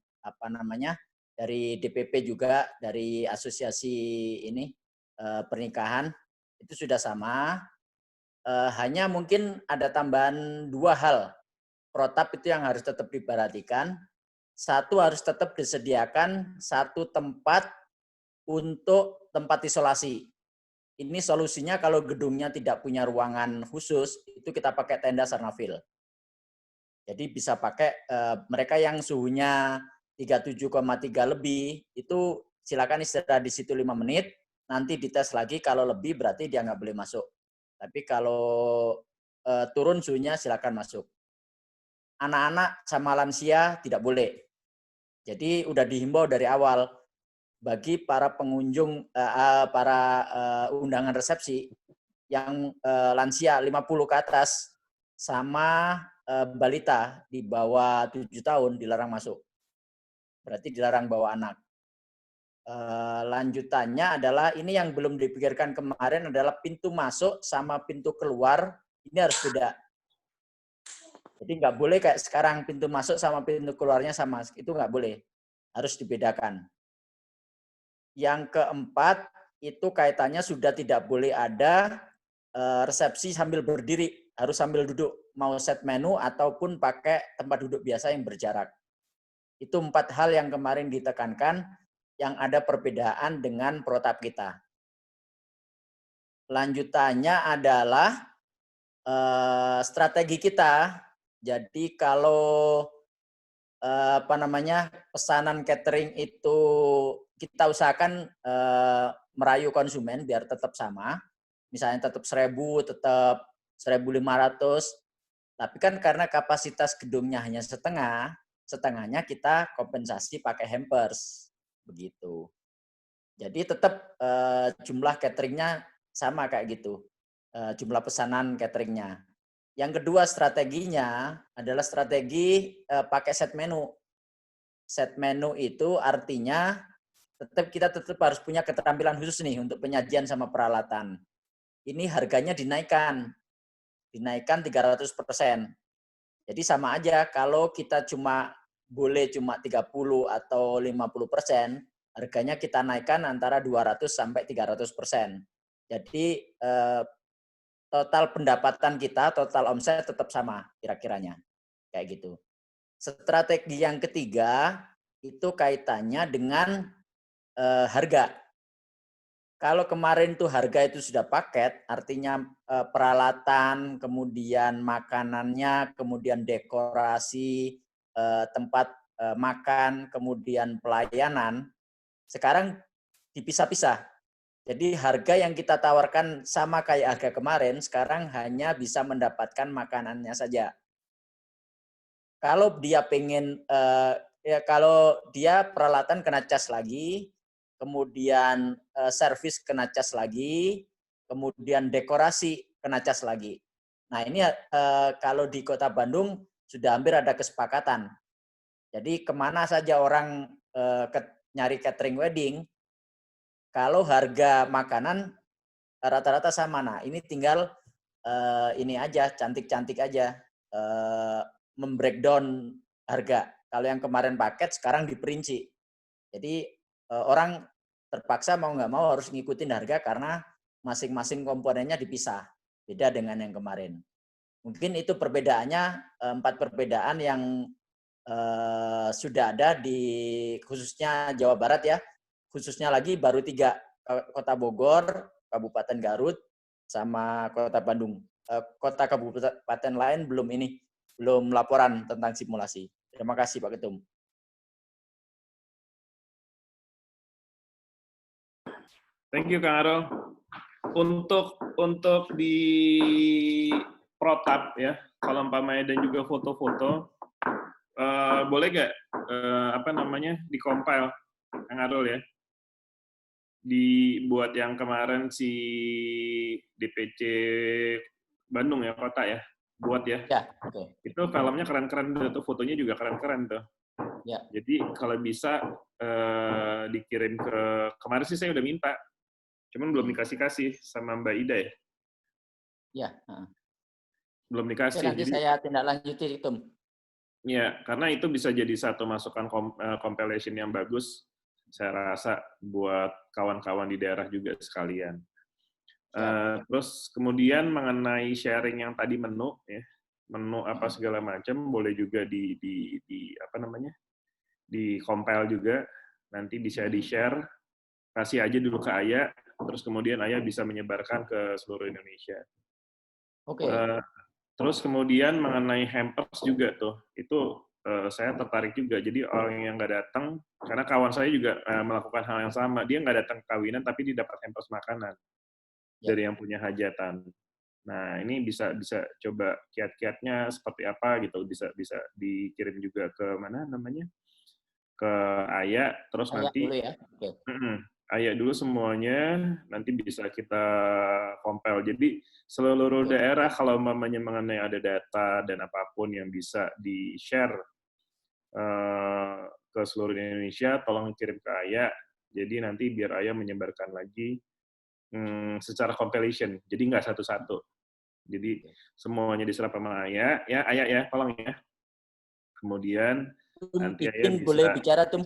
dari DPP juga, dari asosiasi ini pernikahan, itu sudah sama. Hanya mungkin ada tambahan 2 hal. Protap itu yang harus tetap diperhatikan. Satu, harus tetap disediakan 1 tempat untuk tempat isolasi. Ini solusinya kalau gedungnya tidak punya ruangan khusus, itu kita pakai tenda Sarnafil. Jadi bisa pakai mereka yang suhunya 37,3 lebih, itu silakan istirahat di situ 5 menit, nanti dites lagi, kalau lebih berarti dia nggak boleh masuk. Tapi kalau turun suhunya silakan masuk. Anak-anak sama lansia tidak boleh. Jadi udah dihimbau dari awal bagi para pengunjung, para undangan resepsi yang lansia 50 ke atas sama balita di bawah 7 tahun dilarang masuk. Berarti dilarang bawa anak. Lanjutannya adalah ini yang belum dipikirkan kemarin adalah pintu masuk sama pintu keluar ini harus beda. Jadi nggak boleh kayak sekarang pintu masuk sama pintu keluarnya sama, itu nggak boleh, harus dibedakan. Yang keempat itu kaitannya sudah tidak boleh ada resepsi sambil berdiri, harus sambil duduk, mau set menu ataupun pakai tempat duduk biasa yang berjarak. Itu 4 hal yang kemarin ditekankan yang ada perbedaan dengan protap kita. Lanjutannya adalah strategi kita. Jadi kalau pesanan catering itu kita usahakan merayu konsumen biar tetap sama. Misalnya tetap 1000, tetap 1500. Tapi kan karena kapasitas gedungnya hanya setengahnya kita kompensasi pakai hampers. Begitu. Jadi tetap jumlah cateringnya sama kayak gitu. Jumlah pesanan cateringnya. Yang kedua strateginya adalah strategi pakai set menu. Set menu itu artinya kita tetap harus punya keterampilan khusus nih untuk penyajian sama peralatan. Ini harganya dinaikkan 300%. Jadi sama aja kalau kita boleh cuma 30 atau 50%, harganya kita naikkan antara 200 sampai 300%. Jadi total pendapatan kita, total omset tetap sama kira-kiranya. Kayak gitu. Strategi yang ketiga itu kaitannya dengan harga. Kalau kemarin tuh harga itu sudah paket, artinya peralatan, kemudian makanannya, kemudian dekorasi, tempat makan, kemudian pelayanan, sekarang dipisah-pisah. Jadi harga yang kita tawarkan sama kayak harga kemarin, sekarang hanya bisa mendapatkan makanannya saja. Kalau dia kalau dia peralatan kena cas lagi, kemudian servis kena cas lagi, kemudian dekorasi kena cas lagi. Nah ini kalau di Kota Bandung sudah hampir ada kesepakatan. Jadi kemana saja orang nyari catering wedding, kalau harga makanan rata-rata sama. Nah, ini tinggal ini aja, cantik-cantik aja, membreakdown harga. Kalau yang kemarin paket, sekarang diperinci. Jadi orang terpaksa mau nggak mau harus ngikutin harga karena masing-masing komponennya dipisah. Beda dengan yang kemarin. Mungkin itu perbedaannya, 4 perbedaan yang sudah ada di khususnya Jawa Barat ya. Khususnya lagi baru 3, Kota Bogor, Kabupaten Garut, sama Kota Bandung. Kota kabupaten lain belum laporan tentang simulasi. Terima kasih Pak Ketum. Thank you Kang Arul. Untuk di protap ya, kalau umpamanya dan juga foto-foto, boleh nggak apa namanya di-compile, Kang Arul ya? Dibuat yang kemarin si DPC Bandung ya, kota ya, buat ya. Ya, oke. Itu filmnya keren-keren tuh, fotonya juga keren-keren tuh. Ya. Jadi kalau bisa dikirim kemarin sih saya udah minta, cuman belum dikasih sama Mbak Ida ya. Ya. Belum Oke, dikasih. nanti Jadi, saya tindak lanjuti itu. ya, karena itu bisa jadi satu masukan compilation yang bagus, saya rasa buat kawan-kawan di daerah juga sekalian. Terus kemudian mengenai sharing yang tadi menu, ya, menu apa segala macam, boleh juga di apa namanya, di compile juga, nanti bisa di share, kasih aja dulu ke Ayah, terus kemudian Ayah bisa menyebarkan ke seluruh Indonesia. Oke. Terus kemudian mengenai hampers juga tuh, itu saya tertarik juga. Jadi orang yang nggak datang, karena kawan saya juga melakukan hal yang sama, dia nggak datang ke kawinan tapi dia dapat hampers makanan dari yang punya hajatan. Nah ini bisa coba kiat-kiatnya seperti apa gitu, bisa dikirim juga ke mana namanya, ke Ayah, terus Ayah nanti dulu ya. Oke. Ayah dulu semuanya, nanti bisa kita compile. Jadi seluruh daerah kalau umpamanya mengenai ada data dan apapun yang bisa di-share ke seluruh Indonesia, tolong kirim ke Ayah. Jadi nanti biar Ayah menyebarkan lagi secara compilation. Jadi nggak satu-satu. Jadi semuanya diserap sama Ayah. Ya, Ayah ya, tolong ya. Kemudian nanti Ayah bisa... Boleh bicara, Tum?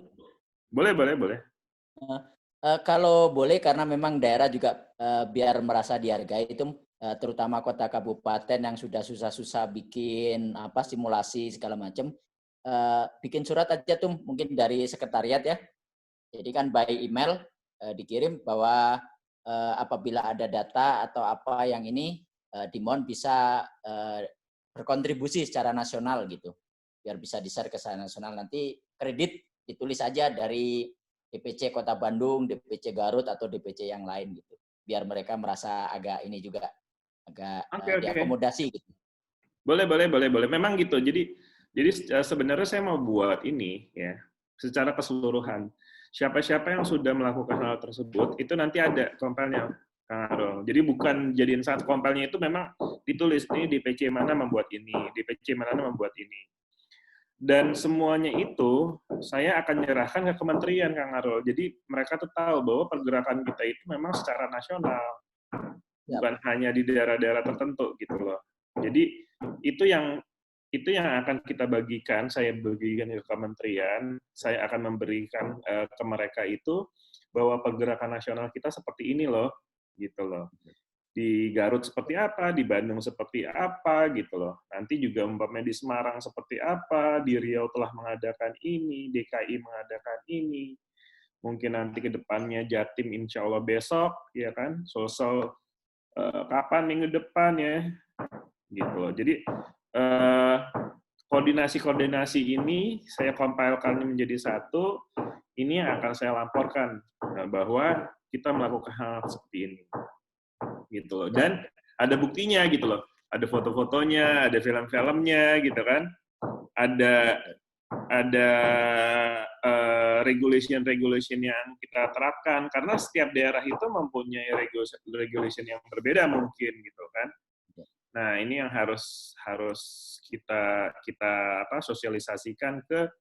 Boleh. Kalau boleh, karena memang daerah juga biar merasa dihargai itu, terutama kota kabupaten yang sudah susah-susah bikin apa simulasi segala macam, bikin surat aja tuh mungkin dari sekretariat ya. Jadi kan by email dikirim bahwa apabila ada data atau apa yang ini dimohon bisa berkontribusi secara nasional gitu, biar bisa di-share ke secara nasional. Nanti kredit ditulis aja dari DPC Kota Bandung, DPC Garut, atau DPC yang lain gitu. Biar mereka merasa agak ini juga, agak diakomodasi gitu. Boleh. Memang gitu. Jadi sebenarnya saya mau buat ini ya secara keseluruhan. Siapa-siapa yang sudah melakukan hal tersebut itu nanti ada compile-nya, Kang Arul. Jadi bukan jadiin satu compile-nya itu memang ditulis nih DPC mana membuat ini, DPC mana membuat ini. Dan semuanya itu saya akan menyerahkan ke kementerian, Kang Arul. Jadi mereka tuh tahu bahwa pergerakan kita itu memang secara nasional, bukan hanya di daerah-daerah tertentu gitu loh. Jadi itu yang akan kita bagikan, saya bagikan ke kementerian, saya akan memberikan ke mereka itu bahwa pergerakan nasional kita seperti ini loh, gitu loh. Di Garut seperti apa, di Bandung seperti apa, gitu loh. Nanti juga umpamanya di Semarang seperti apa, di Riau telah mengadakan ini, DKI mengadakan ini, mungkin nanti ke depannya Jatim insya Allah besok, ya kan, Sulsel kapan minggu depan ya, gitu loh. Jadi koordinasi ini saya compilekan menjadi satu, ini yang akan saya laporkan bahwa kita melakukan hal seperti ini. Gitu loh. Dan ada buktinya gitu loh. Ada foto-fotonya, ada film-filmnya gitu kan. Ada regulation yang kita terapkan karena setiap daerah itu mempunyai regulation yang berbeda mungkin gitu kan. Nah, ini yang harus kita sosialisasikan ke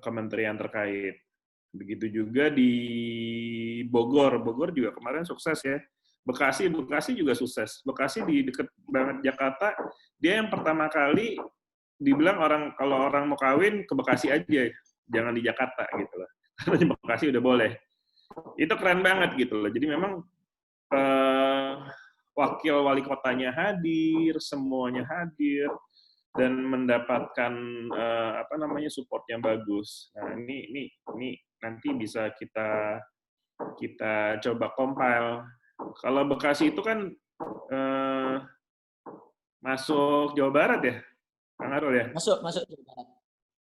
kementerian terkait. Begitu juga di Bogor juga kemarin sukses ya. Bekasi juga sukses. Bekasi di dekat banget Jakarta, dia yang pertama kali dibilang kalau orang mau kawin ke Bekasi aja, jangan di Jakarta gitu loh. Karena di Bekasi udah boleh. Itu keren banget gitu loh. Jadi memang wakil wali kotanya hadir, semuanya hadir dan mendapatkan support yang bagus. Nah, ini nanti bisa kita coba compile. Kalau Bekasi itu kan masuk Jawa Barat ya, Kang Arul ya? Masuk Jawa Barat.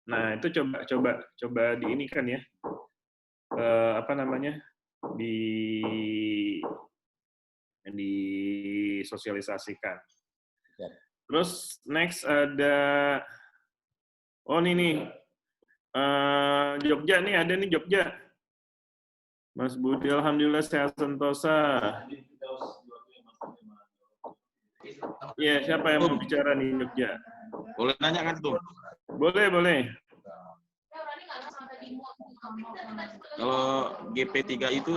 Nah, itu coba di ini kan ya. yang disosialisasikan. Ya. Terus next ada, oh ini nih, Jogja nih, ada nih Jogja. Mas Budi, alhamdulillah sehat sentosa. Iya, siapa yang mau bicara nih Jogja? Boleh nanya kan tuh? Boleh, boleh. Kalau GP3 itu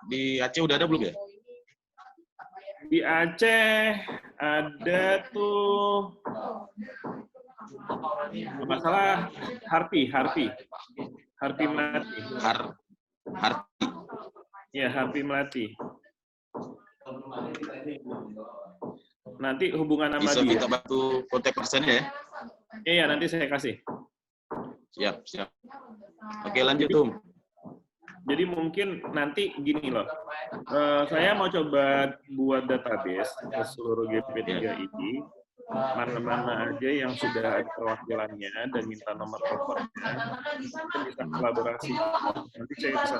di Aceh udah ada belum ya? Di Aceh ada tuh, nggak salah, Harpi Melati. Harpi. Ya, Harpi Melati. Nanti hubungan sama Bisa dia. kita bantu kontak personnya ya? Iya, nanti saya kasih. Siap. Oke, lanjut Tum. Jadi mungkin nanti gini loh, saya mau coba buat database ke seluruh GP3 ini, mana-mana aja yang sudah ada perwakilannya dan minta nomor teleponnya, kita bisa kolaborasi. Nanti saya bisa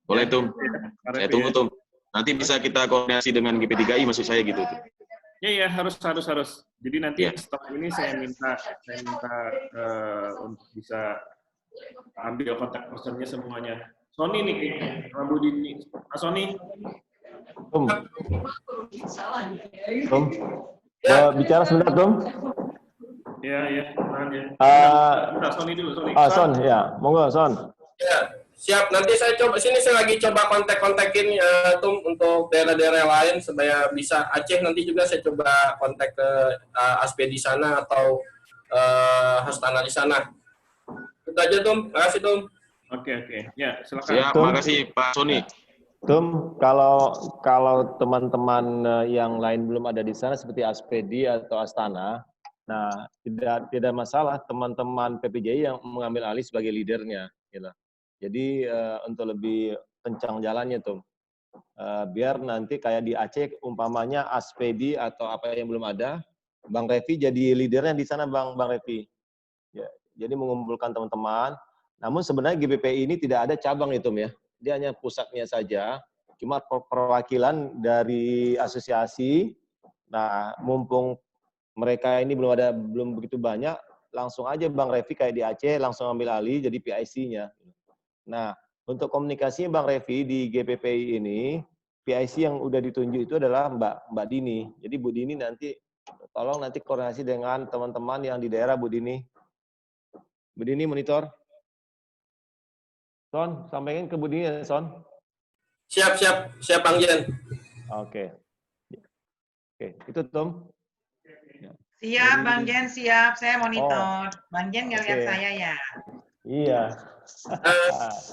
Boleh Tum. Saya tunggu Tum. Nanti bisa kita koordinasi dengan GP3I maksud saya gitu. Ya, harus. Jadi nanti setelah ini saya minta untuk bisa ambil kontak personnya semuanya. Sony nih, Pak Budi nih. Mas Sony. Tom. Bicara sebentar, Tom. Iya. Bentar, Sony dulu, Sony. Son, ya. Monggo, Son. Ya, siap. Nanti saya lagi coba kontak-kontakin Tum untuk daerah-daerah lain supaya bisa Aceh, nanti juga saya coba kontak ke ASP di sana atau Hastana di sana. Itu aja Tum. Makasih Tum. Oke. Ya, silakan. Siap, makasih Pak Sony. Tum, kalau teman-teman yang lain belum ada di sana seperti Aspedi atau Astana, nah tidak masalah teman-teman PPJI yang mengambil alih sebagai leadernya, gitu. Jadi untuk lebih kencang jalannya tuh, biar nanti kayak di Aceh umpamanya Aspedi atau apa yang belum ada, Bang Revi jadi leadernya di sana, Bang Revi. Ya, jadi mengumpulkan teman-teman. Namun sebenarnya GBPI ini tidak ada cabang itu ya. Dia hanya pusatnya saja, cuma perwakilan dari asosiasi. Nah, mumpung mereka ini belum begitu banyak, langsung aja Bang Revi kayak di Aceh langsung ambil alih jadi PIC-nya. Nah, untuk komunikasinya Bang Revi di GPPI ini, PIC yang udah ditunjuk itu adalah Mbak Dini. Jadi Bu Dini nanti tolong nanti koordinasi dengan teman-teman yang di daerah Bu Dini. Bu Dini monitor. Son, sampaikan ke Bu Dini ya, Son. Siap Bang Jen. Oke, itu Tom. Siap, Bang Jen, siap. Saya monitor. Bang Jen nggak lihat saya ya? Iya.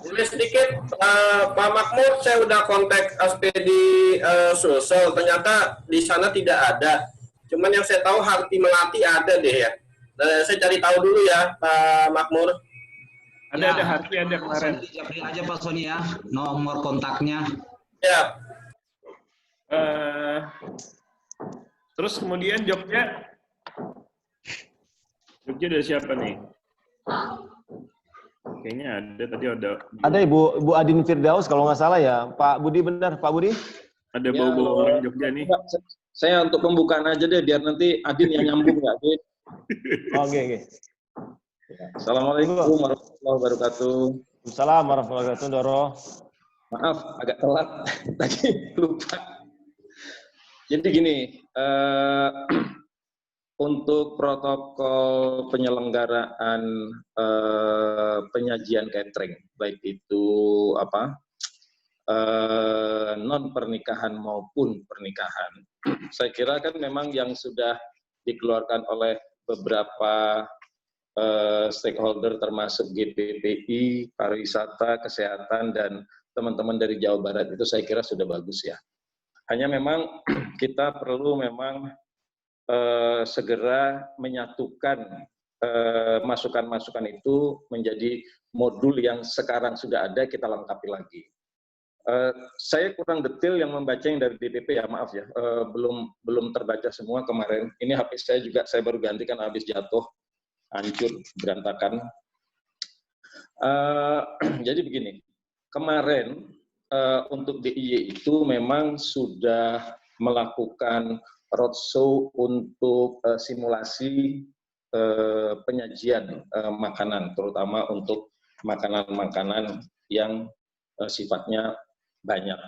Boleh sedikit, Pak Makmur, saya udah kontak Aspedi Sulsel. Ternyata di sana tidak ada. Cuman yang saya tahu Harti Melati ada deh ya. Saya cari tahu dulu ya, Pak Makmur. Ada Harti ada kemarin. Japri aja Pak Sony ya, nomor kontaknya. Ya. Terus kemudian Jogja dari siapa nih? Kayaknya ada tadi ada. Ada Ibu Adin Firdaus kalau nggak salah ya. Pak Budi benar, Pak Budi? Ada bau-bau orang Jogja nih. Saya untuk pembukaan aja deh biar nanti Adin yang nyambung ya, Adin. Oke. Assalamualaikum warahmatullahi wabarakatuh. Assalamualaikum warahmatullahi wabarakatuh, Doro. Maaf, agak telat tadi lupa. Jadi gini, untuk protokol penyelenggaraan penyajian catering, baik itu non pernikahan maupun pernikahan, saya kira kan memang yang sudah dikeluarkan oleh beberapa stakeholder termasuk GPPI, pariwisata, kesehatan, dan teman-teman dari Jawa Barat itu saya kira sudah bagus ya. Hanya memang kita perlu memang segera menyatukan masukan-masukan itu menjadi modul yang sekarang sudah ada, kita lengkapi lagi. Saya kurang detail yang membaca yang dari DPP ya, maaf ya, belum terbaca semua kemarin. Ini HP saya juga saya baru ganti kan habis jatuh, hancur, berantakan. Jadi begini, kemarin untuk DIY itu memang sudah melakukan roadshow untuk simulasi penyajian makanan, terutama untuk makanan-makanan yang sifatnya banyak.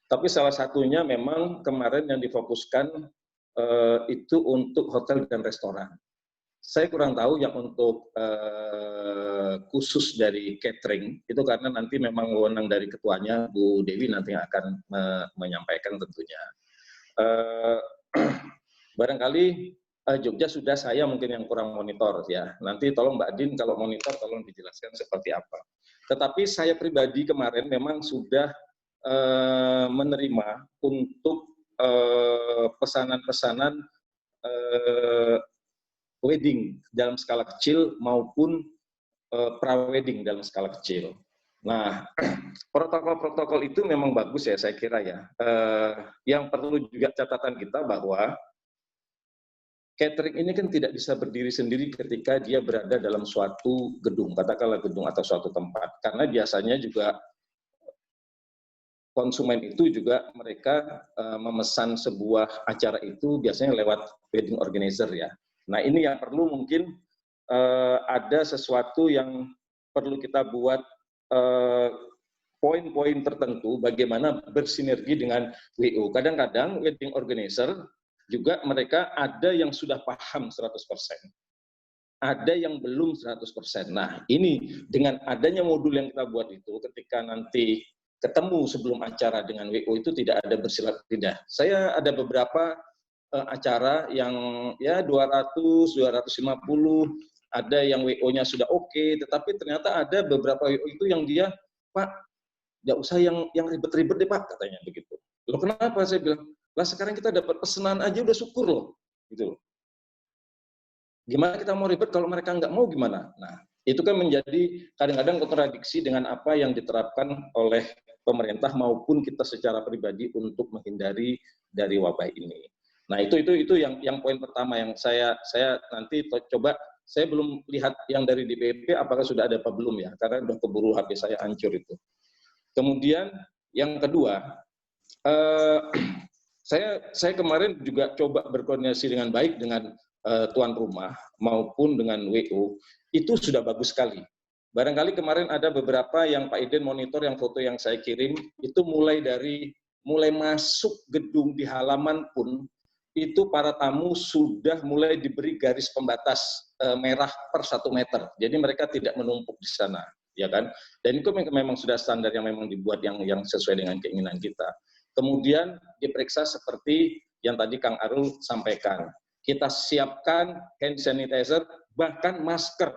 Tapi salah satunya memang kemarin yang difokuskan itu untuk hotel dan restoran. Saya kurang tahu yang untuk khusus dari catering, itu karena nanti memang wewenang dari ketuanya, Bu Dewi nanti akan menyampaikan tentunya. Barangkali Jogja sudah, saya mungkin yang kurang monitor ya. Nanti tolong Mbak Din kalau monitor tolong dijelaskan seperti apa. Tetapi saya pribadi kemarin memang sudah menerima untuk pesanan-pesanan wedding dalam skala kecil maupun pra-wedding dalam skala kecil. Nah, protokol-protokol itu memang bagus ya, saya kira ya. Yang perlu juga catatan kita bahwa catering ini kan tidak bisa berdiri sendiri ketika dia berada dalam suatu gedung, katakanlah gedung atau suatu tempat. Karena biasanya juga konsumen itu juga mereka memesan sebuah acara itu biasanya lewat wedding organizer ya. Nah ini yang perlu mungkin ada sesuatu yang perlu kita buat poin-poin tertentu bagaimana bersinergi dengan WO. Kadang-kadang wedding organizer juga mereka ada yang sudah paham 100%. Ada yang belum 100%. Nah ini dengan adanya modul yang kita buat itu ketika nanti ketemu sebelum acara dengan WO itu tidak ada bersilat lidah. Saya ada beberapa acara yang ya 200, 250, ada yang WO-nya sudah oke, tetapi ternyata ada beberapa WO itu yang dia, Pak, nggak usah yang ribet-ribet deh Pak, katanya begitu. Loh kenapa? Saya bilang, lah sekarang kita dapat pesanan aja udah syukur loh. Gitu. Gimana kita mau ribet kalau mereka nggak mau gimana? Nah, itu kan menjadi kadang-kadang kontradiksi dengan apa yang diterapkan oleh pemerintah maupun kita secara pribadi untuk menghindari dari wabah ini. Nah itu yang poin pertama yang saya nanti coba, saya belum lihat yang dari DPP apakah sudah ada apa belum ya, karena udah keburu HP saya hancur itu. Kemudian yang kedua, saya kemarin juga coba berkoordinasi dengan baik dengan tuan rumah maupun dengan WO, itu sudah bagus sekali. Barangkali kemarin ada beberapa yang Pak Iden monitor yang foto yang saya kirim, itu mulai masuk gedung di halaman pun, itu para tamu sudah mulai diberi garis pembatas merah per 1 meter. Jadi mereka tidak menumpuk di sana, ya kan? Dan itu memang sudah standar yang memang dibuat yang sesuai dengan keinginan kita. Kemudian diperiksa seperti yang tadi Kang Arul sampaikan. Kita siapkan hand sanitizer, bahkan masker.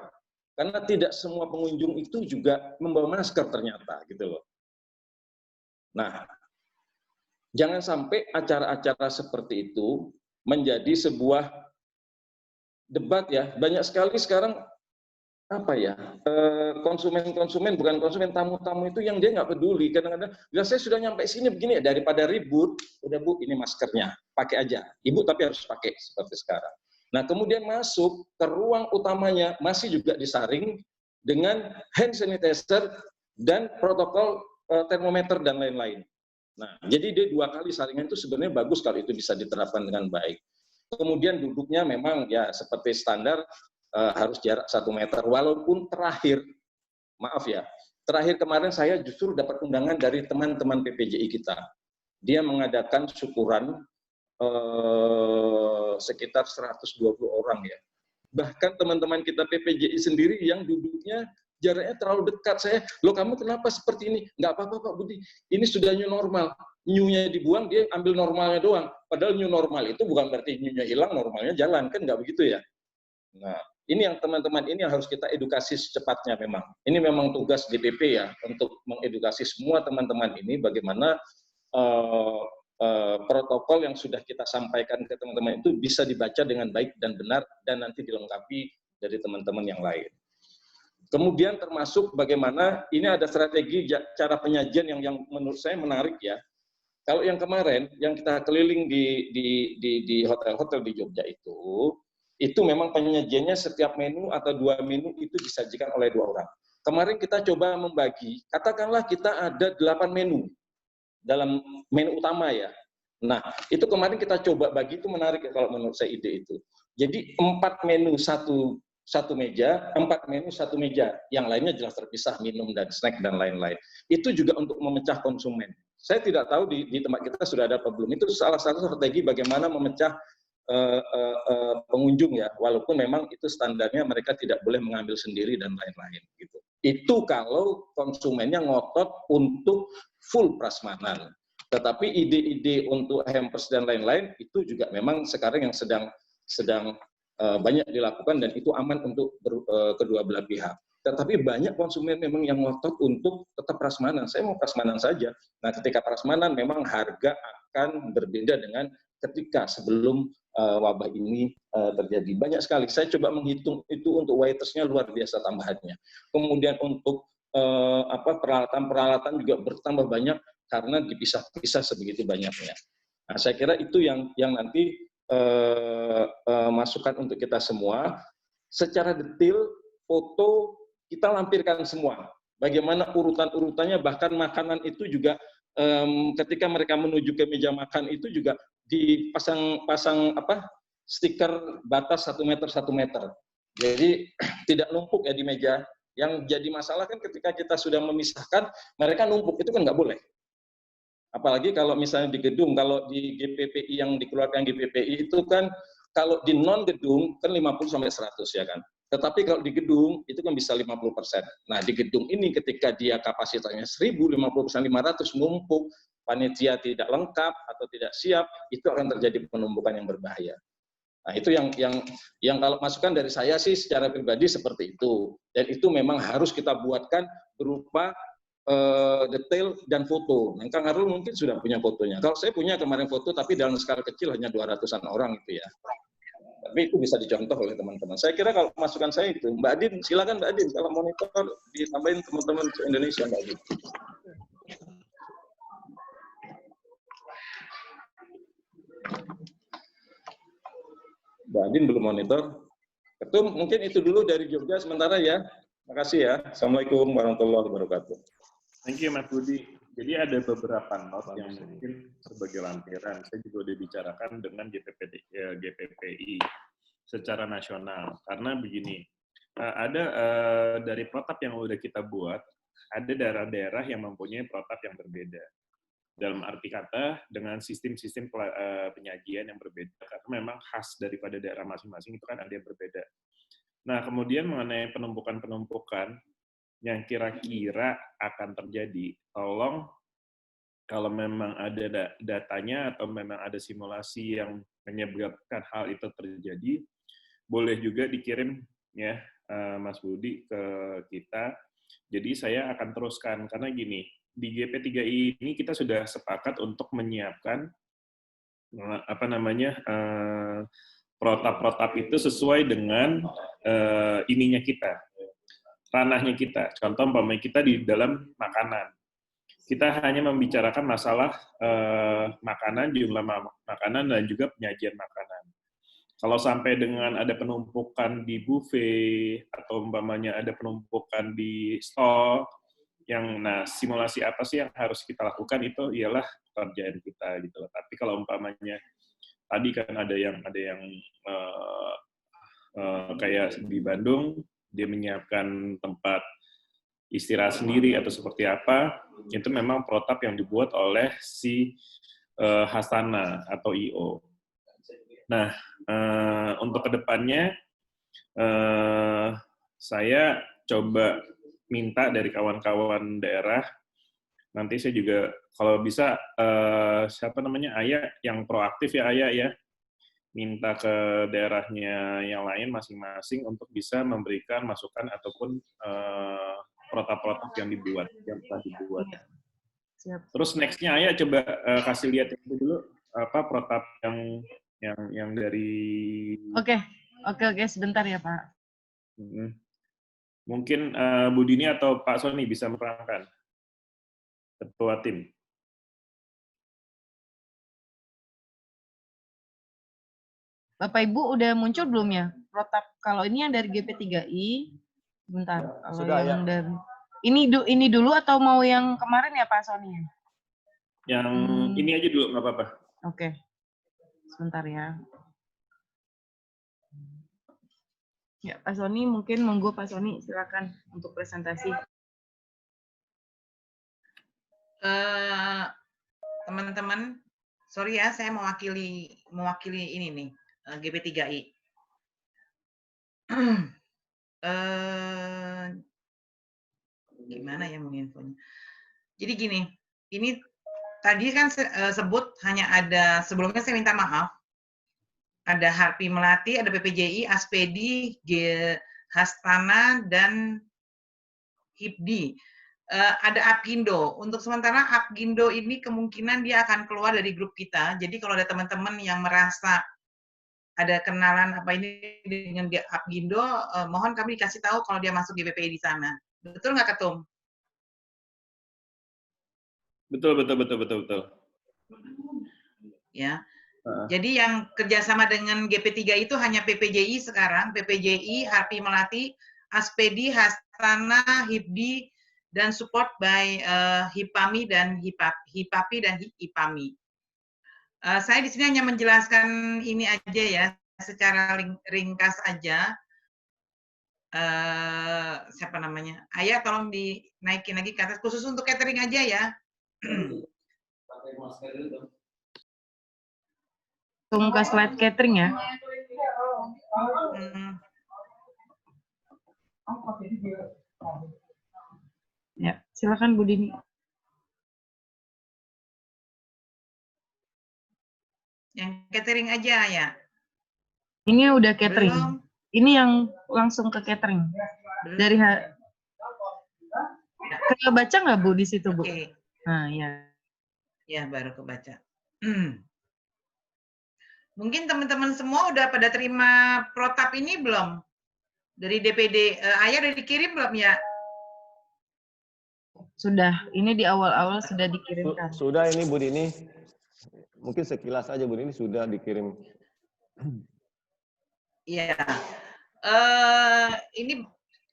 Karena tidak semua pengunjung itu juga membawa masker ternyata, gitu loh. Nah, jangan sampai acara-acara seperti itu menjadi sebuah debat ya. Banyak sekali sekarang konsumen bukan konsumen, tamu-tamu itu yang dia nggak peduli. Kadang-kadang, ya saya sudah nyampe sini begini ya, daripada ribut, udah Bu, ini maskernya, pakai aja. Ibu tapi harus pakai seperti sekarang. Nah, kemudian masuk ke ruang utamanya masih juga disaring dengan hand sanitizer dan protokol termometer dan lain-lain. Nah, jadi dia 2 kali saringan itu sebenarnya bagus kalau itu bisa diterapkan dengan baik. Kemudian duduknya memang ya seperti standar harus jarak 1 meter. Walaupun terakhir kemarin saya justru dapat undangan dari teman-teman PPJI kita. Dia mengadakan syukuran sekitar 120 orang ya. Bahkan teman-teman kita PPJI sendiri yang duduknya jaraknya terlalu dekat. Saya, loh kamu kenapa seperti ini? Nggak apa-apa Pak Budi, ini sudah new normal. New-nya dibuang, dia ambil normalnya doang. Padahal new normal itu bukan berarti new-nya hilang, normalnya jalan. Kan nggak begitu ya? Nah, ini yang teman-teman ini yang harus kita edukasi secepatnya memang. Ini memang tugas DPP ya, untuk mengedukasi semua teman-teman ini bagaimana protokol yang sudah kita sampaikan ke teman-teman itu bisa dibaca dengan baik dan benar dan nanti dilengkapi dari teman-teman yang lain. Kemudian termasuk bagaimana ini ada strategi cara penyajian yang menurut saya menarik ya. Kalau yang kemarin yang kita keliling di hotel-hotel di Jogja itu memang penyajiannya setiap menu atau 2 menu itu disajikan oleh 2 orang. kemarin kita coba membagi, katakanlah kita ada 8 menu dalam menu utama ya. Nah, itu kemarin kita coba bagi, itu menarik ya kalau menurut saya ide itu. Jadi 4 menu satu meja, 4 menu satu meja, yang lainnya jelas terpisah, minum dan snack dan lain-lain. Itu juga untuk memecah konsumen. Saya tidak tahu di tempat kita sudah ada apa belum. Itu salah satu strategi bagaimana memecah pengunjung ya, walaupun memang itu standarnya mereka tidak boleh mengambil sendiri dan lain-lain gitu. Itu kalau konsumennya ngotot untuk full prasmanan. Tetapi ide-ide untuk hampers dan lain-lain itu juga memang sekarang yang sedang banyak dilakukan dan itu aman untuk kedua belah pihak. Tetapi banyak konsumen memang yang ngotot untuk tetap prasmanan. Saya mau prasmanan saja. Nah, ketika prasmanan memang harga akan berbeda dengan ketika sebelum wabah ini terjadi. Banyak sekali. Saya coba menghitung itu untuk waitersnya luar biasa tambahannya. Kemudian untuk peralatan-peralatan juga bertambah banyak karena dipisah-pisah sebegitu banyaknya. Nah, saya kira itu yang nanti masukan untuk kita semua. Secara detail foto kita lampirkan semua. Bagaimana urutan-urutannya, bahkan makanan itu juga ketika mereka menuju ke meja makan itu juga dipasang stiker batas 1 meter 1 meter. Jadi tidak numpuk ya di meja. Yang jadi masalah kan ketika kita sudah memisahkan, mereka numpuk, itu kan nggak boleh. Apalagi kalau misalnya di gedung, kalau di GPPI yang dikeluarkan GPPI itu kan kalau di non gedung kan 50-100 ya kan. Tetapi kalau di gedung itu kan bisa 50%. Nah, di gedung ini ketika dia kapasitasnya 1000, 50%, 500 numpuk, panitia tidak lengkap atau tidak siap, itu akan terjadi penumpukan yang berbahaya. Nah, itu yang kalau masukan dari saya sih secara pribadi seperti itu. Dan itu memang harus kita buatkan berupa detail dan foto. Nah, Kang Arul mungkin sudah punya fotonya. Kalau saya punya kemarin foto, tapi dalam skala kecil hanya 200-an orang itu ya. Tapi itu bisa dicontoh oleh teman-teman. Saya kira kalau masukan saya itu, Mbak Adin, silakan Mbak Adin, kalau monitor ditambahin teman-teman Indonesia Mbak Adin. Mbak Adin belum monitor. Ketum, mungkin itu dulu dari Jogja sementara ya. Terima kasih ya. Assalamualaikum warahmatullahi wabarakatuh. Thank you, Mas Budi. Jadi ada beberapa not yang mungkin sebagai lampiran. Saya juga udah bicarakan dengan GPPI secara nasional. Karena begini, ada dari protap yang udah kita buat, ada daerah-daerah yang mempunyai protap yang berbeda. Dalam arti kata, dengan sistem-sistem penyajian yang berbeda. Karena memang khas daripada daerah masing-masing itu kan ada yang berbeda. Nah, kemudian mengenai penumpukan-penumpukan yang kira-kira akan terjadi, tolong kalau memang ada datanya atau memang ada simulasi yang menyebabkan hal itu terjadi, boleh juga dikirim ya Mas Budi ke kita. Jadi saya akan teruskan karena gini, di GP3I ini kita sudah sepakat untuk menyiapkan protap-protap itu sesuai dengan ininya kita, ranahnya kita. Contoh umpamanya kita di dalam makanan. Kita hanya membicarakan masalah makanan, jumlah makanan, dan juga penyajian makanan. Kalau sampai dengan ada penumpukan di buffet, atau umpamanya ada penumpukan di stall, simulasi apa sih yang harus kita lakukan itu ialah pekerjaan kita gitu loh. Tapi kalau umpamanya tadi kan ada yang kayak di Bandung, dia menyiapkan tempat istirahat sendiri atau seperti apa, itu memang protap yang dibuat oleh si Hastana atau IO. Nah, untuk kedepannya, saya coba minta dari kawan-kawan daerah, nanti saya juga, kalau bisa, Ayah yang proaktif ya, Ayah ya, minta ke daerahnya yang lain masing-masing untuk bisa memberikan masukan ataupun protap-protap yang telah dibuat. Siap. Terus next-nya Ayah coba kasih lihat itu dulu protap yang dari. Oke, sebentar ya Pak. Mungkin Bu Dini atau Pak Soni bisa menerangkan, ketua tim. Bapak Ibu udah muncul belum ya? Protap kalau ini yang dari GP3I, Bentar, kalau Sudah ya. yang dari ini dulu atau mau yang kemarin ya Pak Sony? Yang ini aja dulu, nggak apa-apa. Oke. Sebentar ya. Ya, Pak Sony, mungkin monggo Pak Sony, silakan untuk presentasi. Teman-teman, sorry ya, saya mewakili ini nih, GP3I. Gimana ya menginfonya? Jadi gini, ini tadi kan sebut hanya ada, sebelumnya saya minta maaf, ada Harpi Melati, ada PPJI, Aspedi, Hastana, dan HIPDI. Ada Apgindo. Untuk sementara Apgindo ini kemungkinan dia akan keluar dari grup kita. Jadi kalau ada teman-teman yang merasa ada kenalan apa ini dengan Apgindo, mohon kami dikasih tahu kalau dia masuk GPPI di sana. Betul nggak, Ketum? Betul. Ya. Jadi yang kerjasama dengan GP3 itu hanya PPJI sekarang, PPJI, Harpi Melati, Aspedi, Hastana, HIPDI, dan support by HIPAMI dan HIPAPI dan HIPAMI. Saya di sini hanya menjelaskan ini aja ya, secara ringkas aja. Siapa namanya? Ayah, tolong dinaikin lagi ke atas, khusus untuk catering aja ya. Tunggu ke slide catering ya. Ya, silakan Bu Dini. Yang catering aja ya. Ini udah catering. Belum. Ini yang langsung ke catering. Dari kebaca nggak Bu di situ, Bu? Oke. Nah, ya. Ya, baru kebaca. Mungkin teman-teman semua udah pada terima protap ini belum? Dari DPD, Ayah udah dikirim belum ya? Sudah, ini di awal-awal sudah dikirimkan. Sudah ini Bu Dini. Mungkin sekilas aja Bu Dini sudah dikirim. Iya. Ini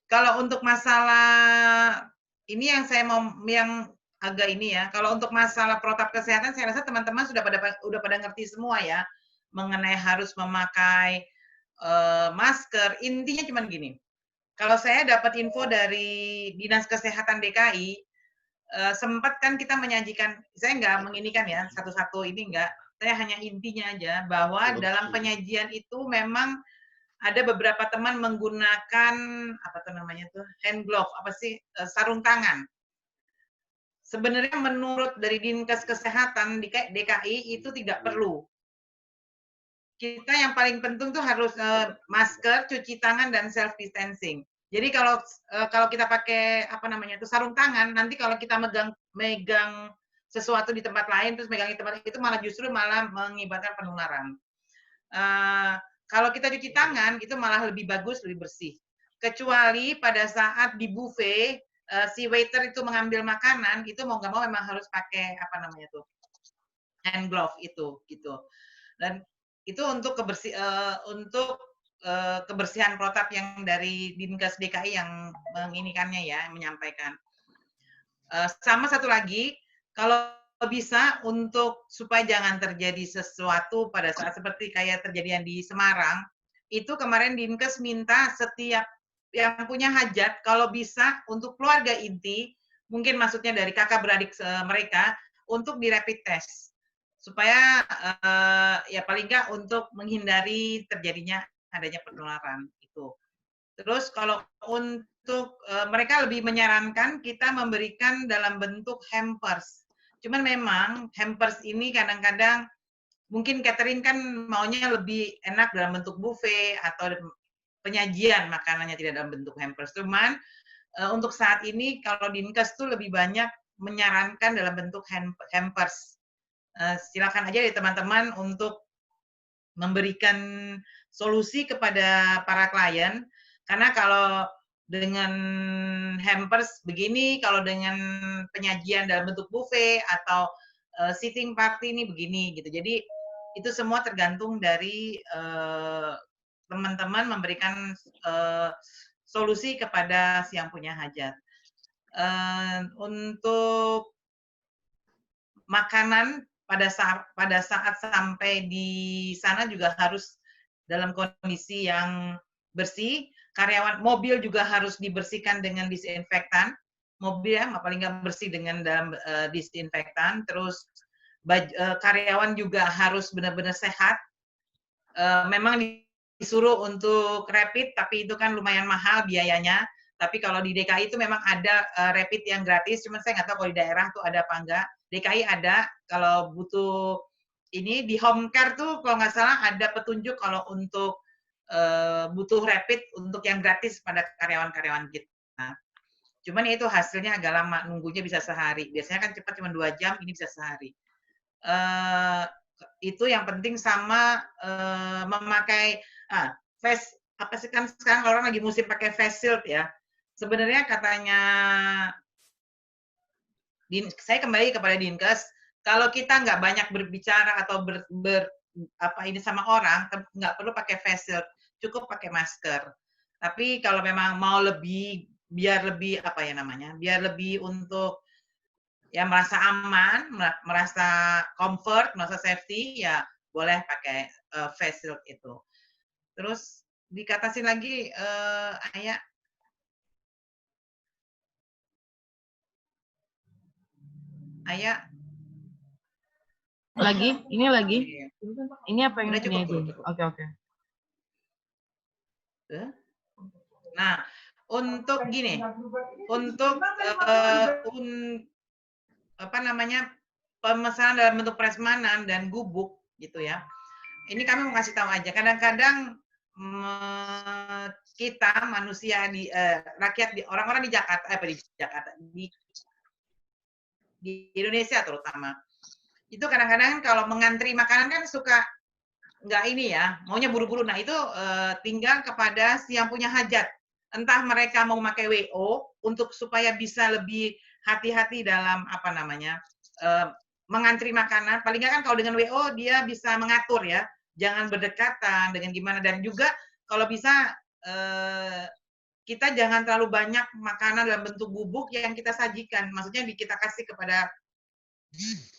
kalau untuk masalah ini yang saya mau yang agak ini ya. Kalau untuk masalah protap kesehatan, saya rasa teman-teman sudah pada ngerti semua ya mengenai harus memakai masker. Intinya cuma gini. Kalau saya dapat info dari Dinas Kesehatan DKI, sempat kan kita menyajikan, saya nggak menginikan ya satu-satu ini nggak. Saya hanya intinya aja bahwa dalam penyajian itu memang ada beberapa teman menggunakan apa tuh namanya tuh hand glove, apa sih, sarung tangan. Sebenarnya menurut dari Dinkes Kesehatan di DKI itu tidak perlu. Kita yang paling penting tuh harus masker, cuci tangan, dan self distancing. Jadi kalau kita pakai apa namanya itu sarung tangan, nanti kalau kita megang sesuatu di tempat lain terus megang di tempat itu malah justru mengibatkan penularan. Kalau kita cuci tangan itu malah lebih bagus, lebih bersih. Kecuali pada saat di buffet si waiter itu mengambil makanan, itu mau nggak mau memang harus pakai apa namanya tuh hand glove itu gitu. Dan itu untuk kebersihan protap yang dari Dinkes DKI yang menginikannya ya, menyampaikan. Sama satu lagi, kalau bisa untuk supaya jangan terjadi sesuatu pada saat seperti kayak terjadian di Semarang, itu kemarin Dinkes minta setiap yang punya hajat kalau bisa untuk keluarga inti, mungkin maksudnya dari kakak beradik mereka, untuk di rapid test supaya ya paling nggak untuk menghindari terjadinya adanya penularan itu. Terus kalau untuk mereka lebih menyarankan kita memberikan dalam bentuk hampers. Cuman memang hampers ini kadang-kadang mungkin catering kan maunya lebih enak dalam bentuk buffet atau penyajian makanannya tidak dalam bentuk hampers. Cuman untuk saat ini kalau Dinkes tuh lebih banyak menyarankan dalam bentuk hampers. Silakan aja ya teman-teman untuk memberikan solusi kepada para klien, karena kalau dengan hampers begini, kalau dengan penyajian dalam bentuk buffet atau sitting party ini begini gitu. Jadi itu semua tergantung dari teman-teman memberikan solusi kepada si yang punya hajat. Untuk makanan pada saat sampai di sana juga harus dalam kondisi yang bersih. Karyawan mobil juga harus dibersihkan dengan disinfektan. Mobil ya paling nggak bersih dengan dalam disinfektan. Terus karyawan juga harus benar-benar sehat. Memang disuruh untuk rapid, tapi itu kan lumayan mahal biayanya. Tapi kalau di DKI itu memang ada rapid yang gratis, cuman saya nggak tahu kalau di daerah tuh ada apa enggak. DKI ada, kalau butuh ini di home care tuh kalau nggak salah ada petunjuk kalau untuk butuh rapid untuk yang gratis pada karyawan-karyawan kita. Cuman ya itu hasilnya agak lama, nunggunya bisa sehari. Biasanya kan cepat cuma 2 jam, ini bisa sehari. Itu yang penting sama memakai face apa sih kan sekarang orang lagi musim pakai face shield ya. Sebenarnya katanya saya kembali kepada Dinkes, kalau kita nggak banyak berbicara atau ini sama orang, nggak perlu pakai face shield, cukup pakai masker. Tapi kalau memang mau biar lebih untuk ya merasa aman, merasa comfort, merasa safety, ya boleh pakai face shield itu. Terus dikatasin lagi, Ayah. Ayah. Lagi? Ini lagi? Ini apa yang ini aja? Oke. Nah, untuk gini, untuk pemesanan dalam bentuk prasmanan dan gubuk gitu ya. Ini kami mau kasih tahu aja. Kadang-kadang kita manusia rakyat orang-orang di Jakarta di Indonesia terutama itu kadang-kadang kalau mengantri makanan kan suka nggak ini ya, maunya buru-buru. Nah itu tinggal kepada si yang punya hajat. Entah mereka mau pakai WO untuk supaya bisa lebih hati-hati dalam mengantri makanan. Paling nggak kan kalau dengan WO dia bisa mengatur ya, jangan berdekatan dengan gimana. Dan juga kalau bisa kita jangan terlalu banyak makanan dalam bentuk bubuk yang kita sajikan. Maksudnya kita kasih kepada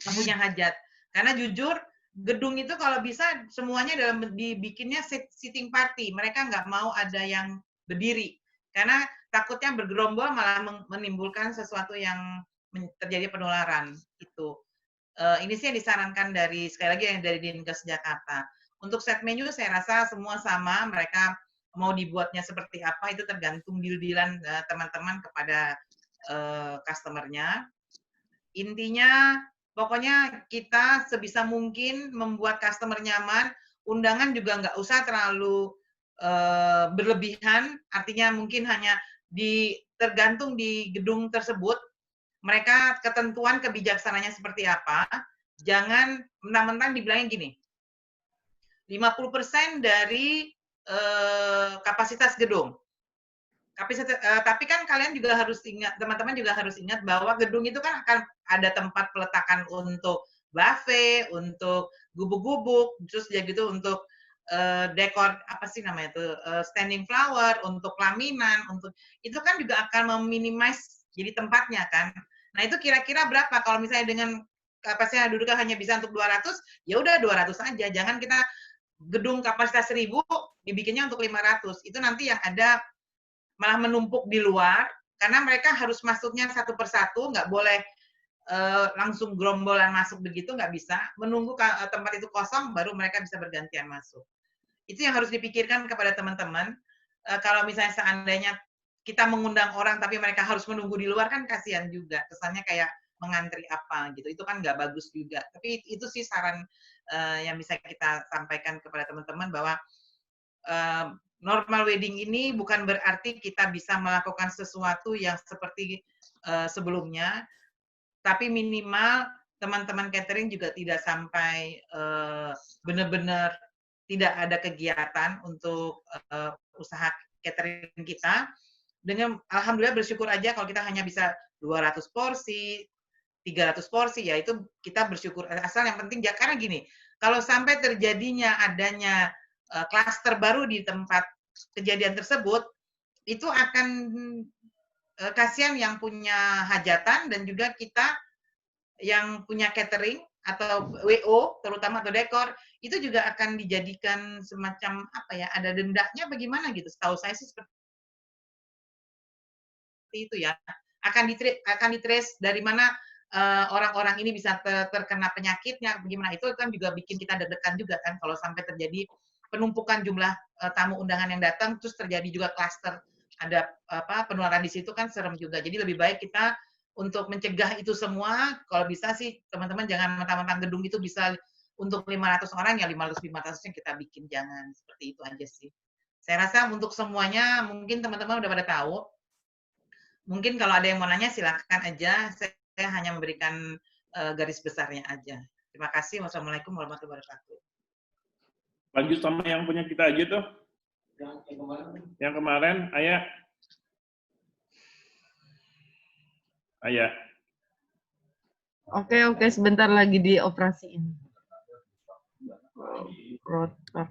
yang punya hajat. Karena jujur gedung itu kalau bisa semuanya dibikinnya sitting party. Mereka nggak mau ada yang berdiri. Karena takutnya bergerombol malah menimbulkan sesuatu yang terjadi penularan. Itu. Ini sih yang disarankan sekali lagi dari Dinkes Jakarta. Untuk set menu saya rasa semua sama. Mereka mau dibuatnya seperti apa itu tergantung deal-dealan teman-teman kepada customer-nya. Intinya pokoknya kita sebisa mungkin membuat customer nyaman. Undangan juga nggak usah terlalu berlebihan, artinya mungkin hanya tergantung di gedung tersebut. Mereka ketentuan kebijaksananya seperti apa. Jangan mentang-mentang dibilangin gini, 50% dari kapasitas gedung. Tapi kan kalian juga harus ingat, teman-teman juga harus ingat bahwa gedung itu kan akan ada tempat peletakan untuk buffet, untuk gubuk-gubuk, terus ya gitu untuk dekor standing flower, untuk pelaminan, untuk itu kan juga akan meminimize jadi tempatnya kan. Nah itu kira-kira berapa kalau misalnya dengan kapasitas duduknya hanya bisa untuk 200, ya udah 200 aja. Jangan kita gedung kapasitas 1000 dibikinnya untuk 500. Itu nanti yang ada malah menumpuk di luar karena mereka harus masuknya satu persatu, nggak boleh langsung gerombolan masuk begitu, nggak bisa. Menunggu tempat itu kosong baru mereka bisa bergantian masuk. Itu yang harus dipikirkan kepada teman-teman. Kalau misalnya seandainya kita mengundang orang tapi mereka harus menunggu di luar kan kasihan juga. Kesannya kayak mengantri apa gitu. Itu kan nggak bagus juga. Tapi itu sih saran yang bisa kita sampaikan kepada teman-teman bahwa normal wedding ini bukan berarti kita bisa melakukan sesuatu yang seperti sebelumnya, tapi minimal teman-teman catering juga tidak sampai benar-benar tidak ada kegiatan untuk usaha catering kita. Dengan alhamdulillah bersyukur aja kalau kita hanya bisa 200 porsi, 300 porsi, ya itu kita bersyukur. Asal yang penting, karena gini, kalau sampai terjadinya adanya klaster baru di tempat kejadian tersebut, itu akan kasihan yang punya hajatan dan juga kita yang punya catering atau WO terutama atau dekor itu juga akan dijadikan semacam apa ya, ada dendanya bagaimana gitu. Setahu saya sih seperti itu ya. Akan ditrace dari mana orang-orang ini bisa terkena penyakitnya, bagaimana itu kan juga bikin kita deg-degan juga kan kalau sampai terjadi penumpukan jumlah tamu undangan yang datang terus terjadi juga klaster ada penularan di situ kan serem juga. Jadi lebih baik kita untuk mencegah itu semua, kalau bisa sih teman-teman jangan mentang-mentang gedung itu bisa untuk 500 orang ya 500 yang kita bikin, jangan seperti itu aja sih. Saya rasa untuk semuanya mungkin teman-teman udah pada tahu. Mungkin kalau ada yang mau nanya silakan aja. Saya hanya memberikan garis besarnya aja. Terima kasih. Wassalamualaikum warahmatullahi wabarakatuh. Lanjut sama yang punya kita aja tuh. Yang kemarin, Ayah. Ayah. Oke, sebentar lagi dioperasiin. Protap.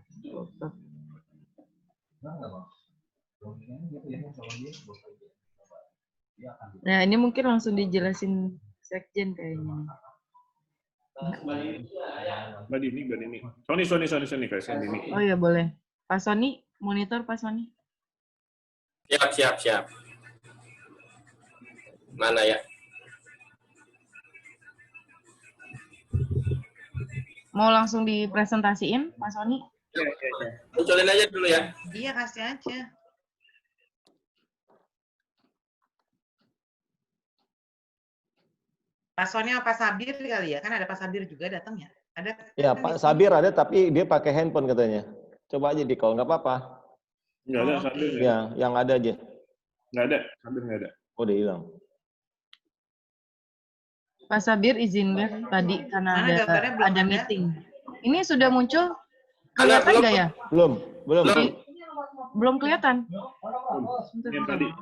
Nah, ini mungkin langsung dijelasin Sekjen kayaknya. Mbak Dini. Sony, kasih Dini. Oh iya, boleh. Pak Sony, monitor Pak Sony. Siap. Mana ya? Mau langsung dipresentasiin, Pak Sony? Iya. Munculin aja dulu ya. Iya, kasih aja. Pak Sony sama Pak Sabir kali ya? Kan ada Pak Sabir juga datang ya? Ada? Ya, Pak Sabir ada, tapi dia pakai handphone katanya. Coba aja di call, nggak apa-apa. Nggak ada, Sabir. Ya, yang ada aja. Nggak ada, Sabir nggak ada. Oh, udah hilang. Pak Sabir izin tadi karena ada meeting. Ini sudah muncul? Kelihatan nggak ya? Belum. Belum kelihatan. Yang tadi.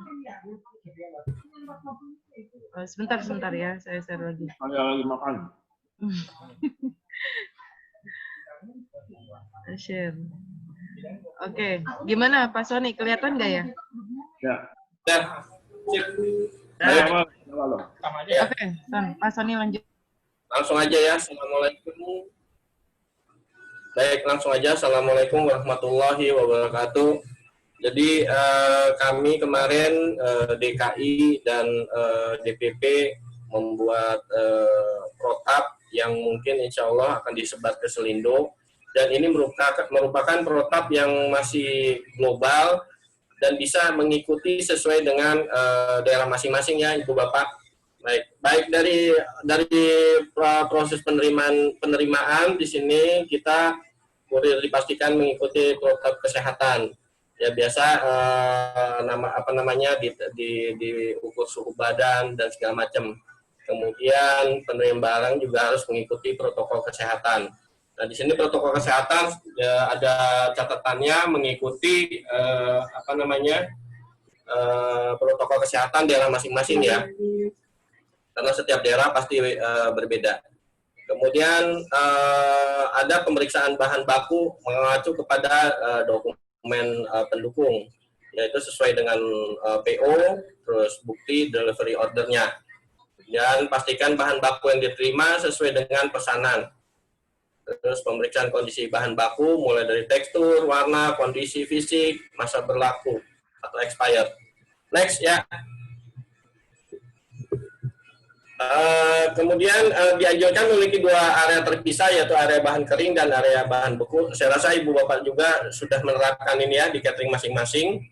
Sebentar ya, saya share lagi. Saya lagi makan. Share. Oke, gimana Pak Sony? Kelihatan nggak ya? Ya. Oke, Pak Sony lanjut. Langsung aja ya. Assalamualaikum. Baik, langsung aja. Assalamualaikum warahmatullahi wabarakatuh. Jadi kami kemarin DKI dan DPP membuat protap yang mungkin insya Allah akan disebar ke Selindo. Dan ini merupakan protap yang masih global dan bisa mengikuti sesuai dengan daerah masing-masing ya Ibu Bapak. Baik dari proses penerimaan di sini kita boleh dipastikan mengikuti protokol kesehatan. Ya biasa diukur suhu badan dan segala macam. Kemudian penerima barang juga harus mengikuti protokol kesehatan. Nah, di sini protokol kesehatan ada catatannya mengikuti protokol kesehatan daerah masing-masing ya. Karena setiap daerah pasti berbeda. Kemudian ada pemeriksaan bahan baku mengacu kepada dokumen pendukung, yaitu sesuai dengan PO, terus bukti delivery ordernya. Dan pastikan bahan baku yang diterima sesuai dengan pesanan. Terus pemeriksaan kondisi bahan baku mulai dari tekstur, warna, kondisi fisik, masa berlaku atau expired. Next ya. Kemudian dianjurkan memiliki dua area terpisah, yaitu area bahan kering dan area bahan beku. Saya rasa Ibu Bapak juga sudah menerapkan ini ya di catering masing-masing.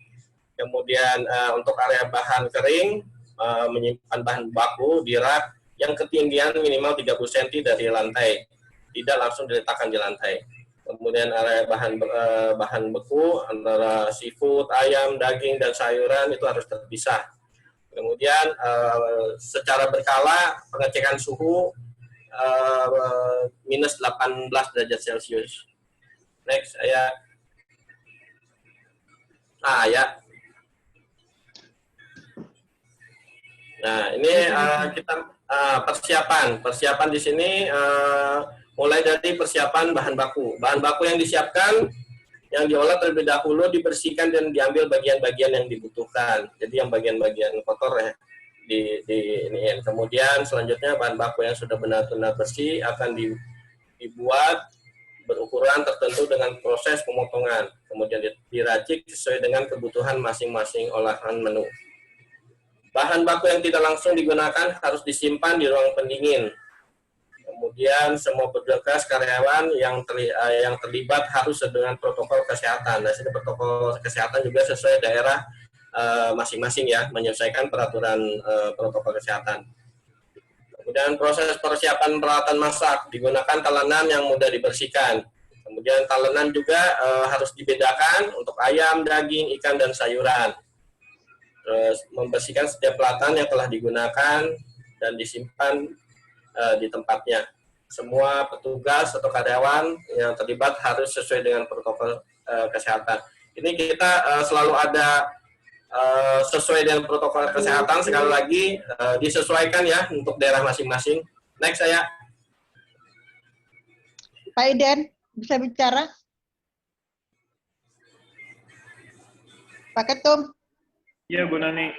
Kemudian untuk area bahan kering, menyimpan bahan baku di rak yang ketinggian minimal 30 cm dari lantai, tidak langsung diletakkan di lantai. Kemudian area bahan beku antara seafood, ayam, daging, dan sayuran itu harus terpisah. Kemudian secara berkala pengecekan suhu minus 18 derajat Celcius. Next, ya. Nah, ini kita persiapan di sini mulai dari persiapan bahan baku. Bahan baku yang disiapkan yang diolah terlebih dahulu, dibersihkan dan diambil bagian-bagian yang dibutuhkan. Jadi yang bagian-bagian kotor ya iniin. Kemudian selanjutnya bahan baku yang sudah benar-benar bersih akan dibuat berukuran tertentu dengan proses pemotongan. Kemudian diracik sesuai dengan kebutuhan masing-masing olahan menu. Bahan baku yang tidak langsung digunakan harus disimpan di ruang pendingin. Kemudian semua petugas karyawan yang terlibat harus dengan protokol kesehatan. Nah, sini protokol kesehatan juga sesuai daerah masing-masing ya, menyesuaikan peraturan protokol kesehatan. Kemudian proses persiapan peralatan masak, digunakan talenan yang mudah dibersihkan. Kemudian talenan juga harus dibedakan untuk ayam, daging, ikan, dan sayuran. Terus membersihkan setiap peralatan yang telah digunakan dan disimpan di tempatnya. Semua petugas atau karyawan yang terlibat harus sesuai dengan protokol kesehatan. Ini kita selalu ada sesuai dengan protokol kesehatan, sekali lagi disesuaikan ya untuk daerah masing-masing. Next saya. Pak Iden, bisa bicara? Pak Ketum. Iya, Bu Nani.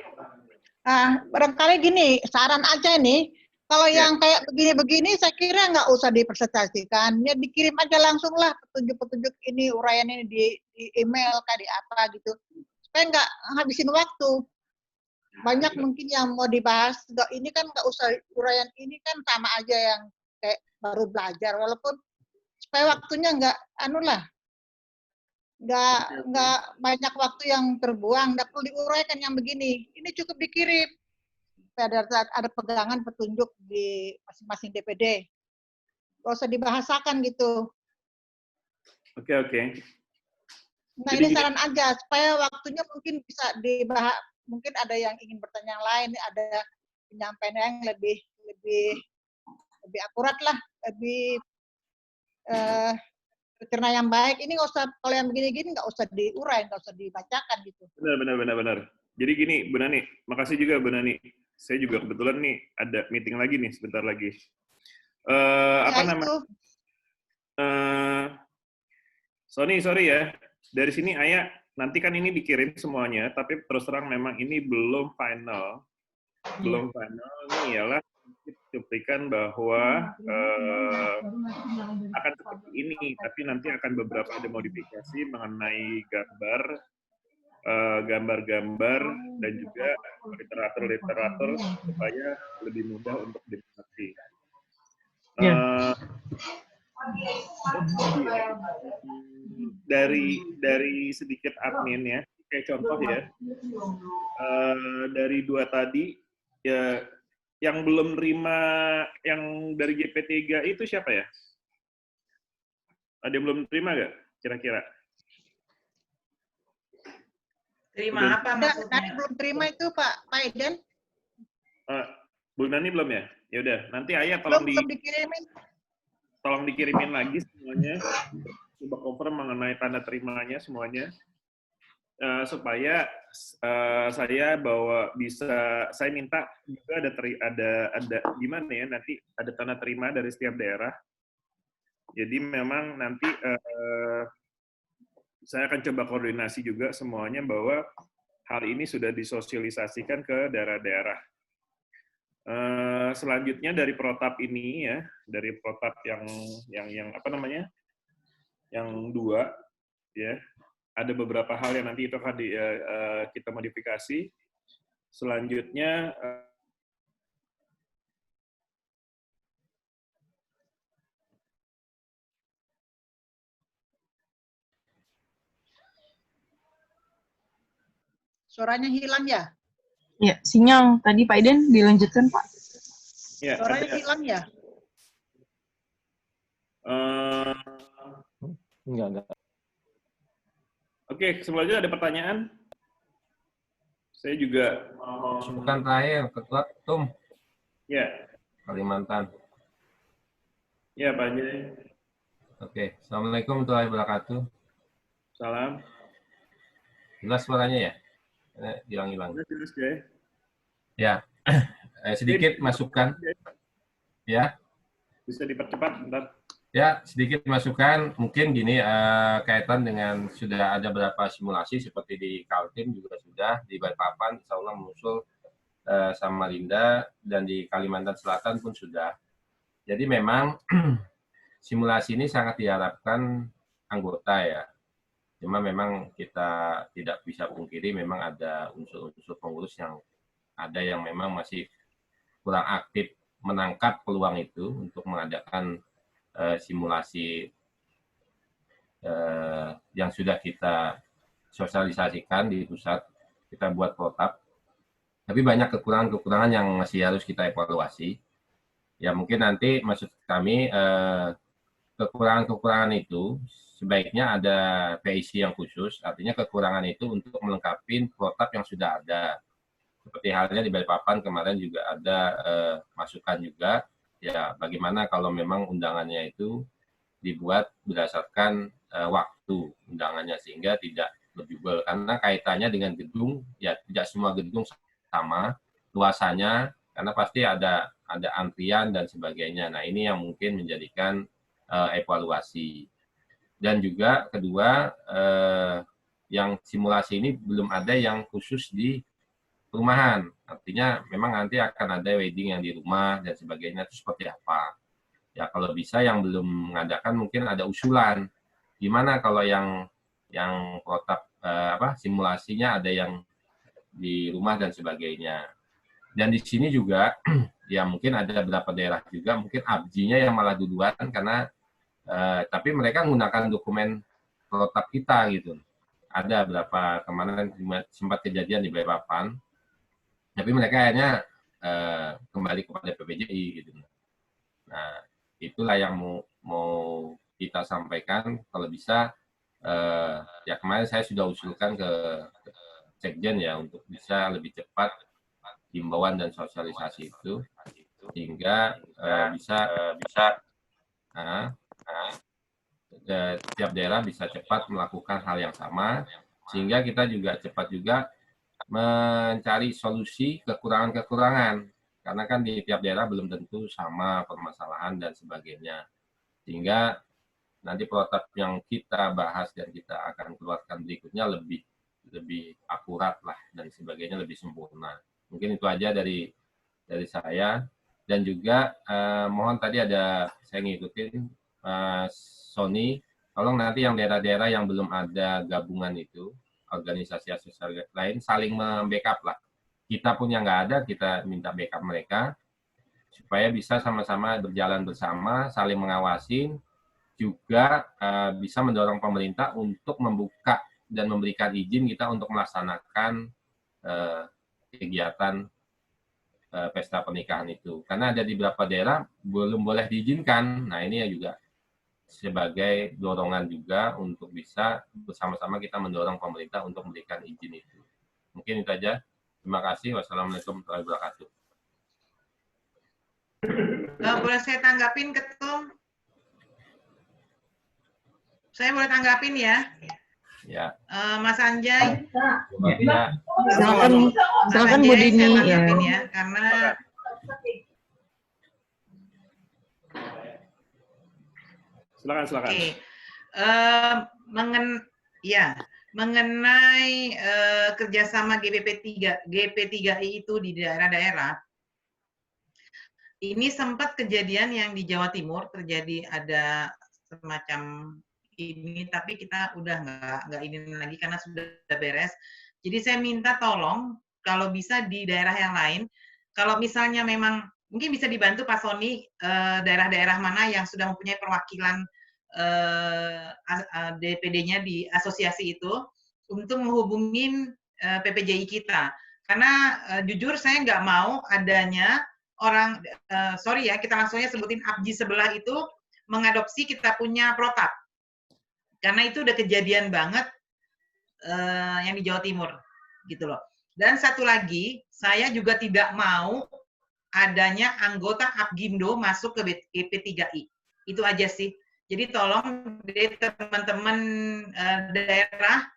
Barangkali gini, saran aja nih, kalau yang kayak begini-begini saya kira nggak usah dipresentasikan, ya dikirim aja langsung lah petunjuk-petunjuk ini, uraian ini di email, kayak di apa gitu, supaya nggak habisin waktu. Banyak mungkin yang mau dibahas, ini kan nggak usah, uraian ini kan sama aja yang kayak baru belajar, walaupun supaya waktunya nggak nggak banyak waktu yang terbuang, nggak perlu diuraikan yang begini. Ini cukup dikirim. Ada pegangan petunjuk di masing-masing DPD. Nggak usah dibahasakan gitu. Oke. Nah, ini saran aja, supaya waktunya mungkin bisa dibahas. Mungkin ada yang ingin bertanya yang lain, ada penyampaian yang lebih akurat lah, lebih cerna yang baik. Ini nggak usah, kalau yang begini-gini nggak usah diurai, nggak usah dibacakan gitu. Benar. Jadi gini, Bu Nani, makasih juga Bu Nani. Saya juga kebetulan nih ada meeting lagi nih sebentar lagi. Sorry ya. Dari sini Ayah, nanti kan ini dikirim semuanya, tapi terus terang memang ini belum final. Belum final ini ialah cuplikan bahwa akan seperti ini, tapi nanti akan beberapa ada modifikasi mengenai gambar-gambar dan juga literatur supaya lebih mudah untuk dimengerti. Dari sedikit admin ya, kayak contoh ya, dari 2 tadi ya, yang belum terima yang dari GP3 itu siapa ya? Ada yang belum terima nggak kira-kira? Terima apa maksudnya? Nani belum terima itu Pak Iden? Bu Nani belum ya? Ya udah, nanti Ayah belum dikirimin. Tolong dikirimin lagi semuanya. Coba confirm mengenai tanda terimanya semuanya. Supaya saya saya minta juga ada gimana ya, nanti ada tanda terima dari setiap daerah. Jadi memang nanti saya akan coba koordinasi juga semuanya bahwa hal ini sudah disosialisasikan ke daerah-daerah. Selanjutnya dari protap ini ya, dari protap yang apa namanya, yang 2 ya, ada beberapa hal yang nanti itu akan kita modifikasi. Selanjutnya suaranya hilang ya? Ya, sinyal tadi Pak Iden dilanjutkan Pak. Ya, suaranya hilang ya? Enggak. Oke, selanjutnya ada pertanyaan? Saya juga bukan terakhir, Ketua Tum. Ya. Kalimantan. Ya, Pak Haji. Oke, Assalamualaikum warahmatullahi wabarakatuh. Salam. Jelas suaranya ya? Hilang-hilang. Jelas, Jay. Ya, sedikit masukan. Ya. Bisa dipercepat, bentar. Ya, sedikit masukan, mungkin gini, kaitan dengan sudah ada beberapa simulasi seperti di Kaltim juga sudah, di Balikpapan insya Allah menyusul Samarinda, dan di Kalimantan Selatan pun sudah. Jadi memang simulasi ini sangat diharapkan anggota ya. Cuma memang kita tidak bisa pungkiri memang ada unsur-unsur pengurus yang ada yang memang masih kurang aktif menangkap peluang itu untuk mengadakan simulasi yang sudah kita sosialisasikan di pusat, kita buat protap. Tapi banyak kekurangan-kekurangan yang masih harus kita evaluasi. Ya mungkin nanti maksud kami kekurangan-kekurangan itu sebaiknya ada PIC yang khusus, artinya kekurangan itu untuk melengkapi protap yang sudah ada. Seperti halnya di Balikpapan kemarin juga ada masukan juga, ya bagaimana kalau memang undangannya itu dibuat berdasarkan waktu undangannya sehingga tidak berjubel, karena kaitannya dengan gedung, ya tidak semua gedung sama luasannya, karena pasti ada antrian dan sebagainya. Nah ini yang mungkin menjadikan evaluasi. Dan juga kedua, yang simulasi ini belum ada yang khusus di perumahan. Artinya memang nanti akan ada wedding yang di rumah dan sebagainya, itu seperti apa. Ya kalau bisa yang belum mengadakan mungkin ada usulan. Gimana kalau yang protap simulasinya ada yang di rumah dan sebagainya. Dan di sini juga ya mungkin ada beberapa daerah juga mungkin abjinya yang malah duluan karena tapi mereka menggunakan dokumen protap kita gitu. Ada beberapa kemarin sempat kejadian di Balikpapan, tapi mereka akhirnya kembali kepada PPJI gitu. Nah, itulah yang mau kita sampaikan. Kalau bisa, ya kemarin saya sudah usulkan ke Sekjen ya untuk bisa lebih cepat himbauan dan sosialisasi itu, sehingga tiap daerah bisa cepat melakukan hal yang sama, sehingga kita juga cepat juga mencari solusi kekurangan-kekurangan. Karena kan di tiap daerah belum tentu sama permasalahan dan sebagainya. Sehingga nanti protap yang kita bahas dan kita akan keluarkan berikutnya lebih akurat lah dan sebagainya, lebih sempurna. Mungkin itu aja dari saya. Dan juga mohon tadi ada saya ngikutin Sony, tolong nanti yang daerah-daerah yang belum ada gabungan itu, organisasi asosiasi lain saling membackup lah. Kita pun yang nggak ada, kita minta backup mereka supaya bisa sama-sama berjalan bersama, saling mengawasi, juga bisa mendorong pemerintah untuk membuka dan memberikan izin kita untuk melaksanakan kegiatan pesta pernikahan itu. Karena ada di beberapa daerah belum boleh diizinkan. Nah ini ya juga sebagai dorongan juga untuk bisa bersama-sama kita mendorong pemerintah untuk memberikan izin itu. Mungkin itu aja. Terima kasih. Wassalamualaikum warahmatullahi wabarakatuh. Boleh saya tanggapin, Ketum? Saya boleh tanggapin ya? Ya. Mas Anjay. Ya. Silakan Bu Dini ya. Karena Silakan. Oke. Mengenai kerjasama GP3I itu di daerah-daerah, ini sempat kejadian yang di Jawa Timur terjadi, ada semacam ini, tapi kita udah nggak ini lagi karena sudah beres. Jadi saya minta tolong kalau bisa di daerah yang lain, kalau misalnya memang mungkin bisa dibantu Pak Sony, daerah-daerah mana yang sudah mempunyai perwakilan DPD-nya di asosiasi itu untuk menghubungin PPJI kita. Karena jujur saya nggak mau adanya orang, sorry ya, kita langsungnya sebutin abji sebelah itu mengadopsi kita punya protap. Karena itu udah kejadian banget yang di Jawa Timur, gitu loh. Dan satu lagi, saya juga tidak mau adanya anggota Abgindo masuk ke GP3I. Itu aja sih. Jadi tolong dari teman-teman daerah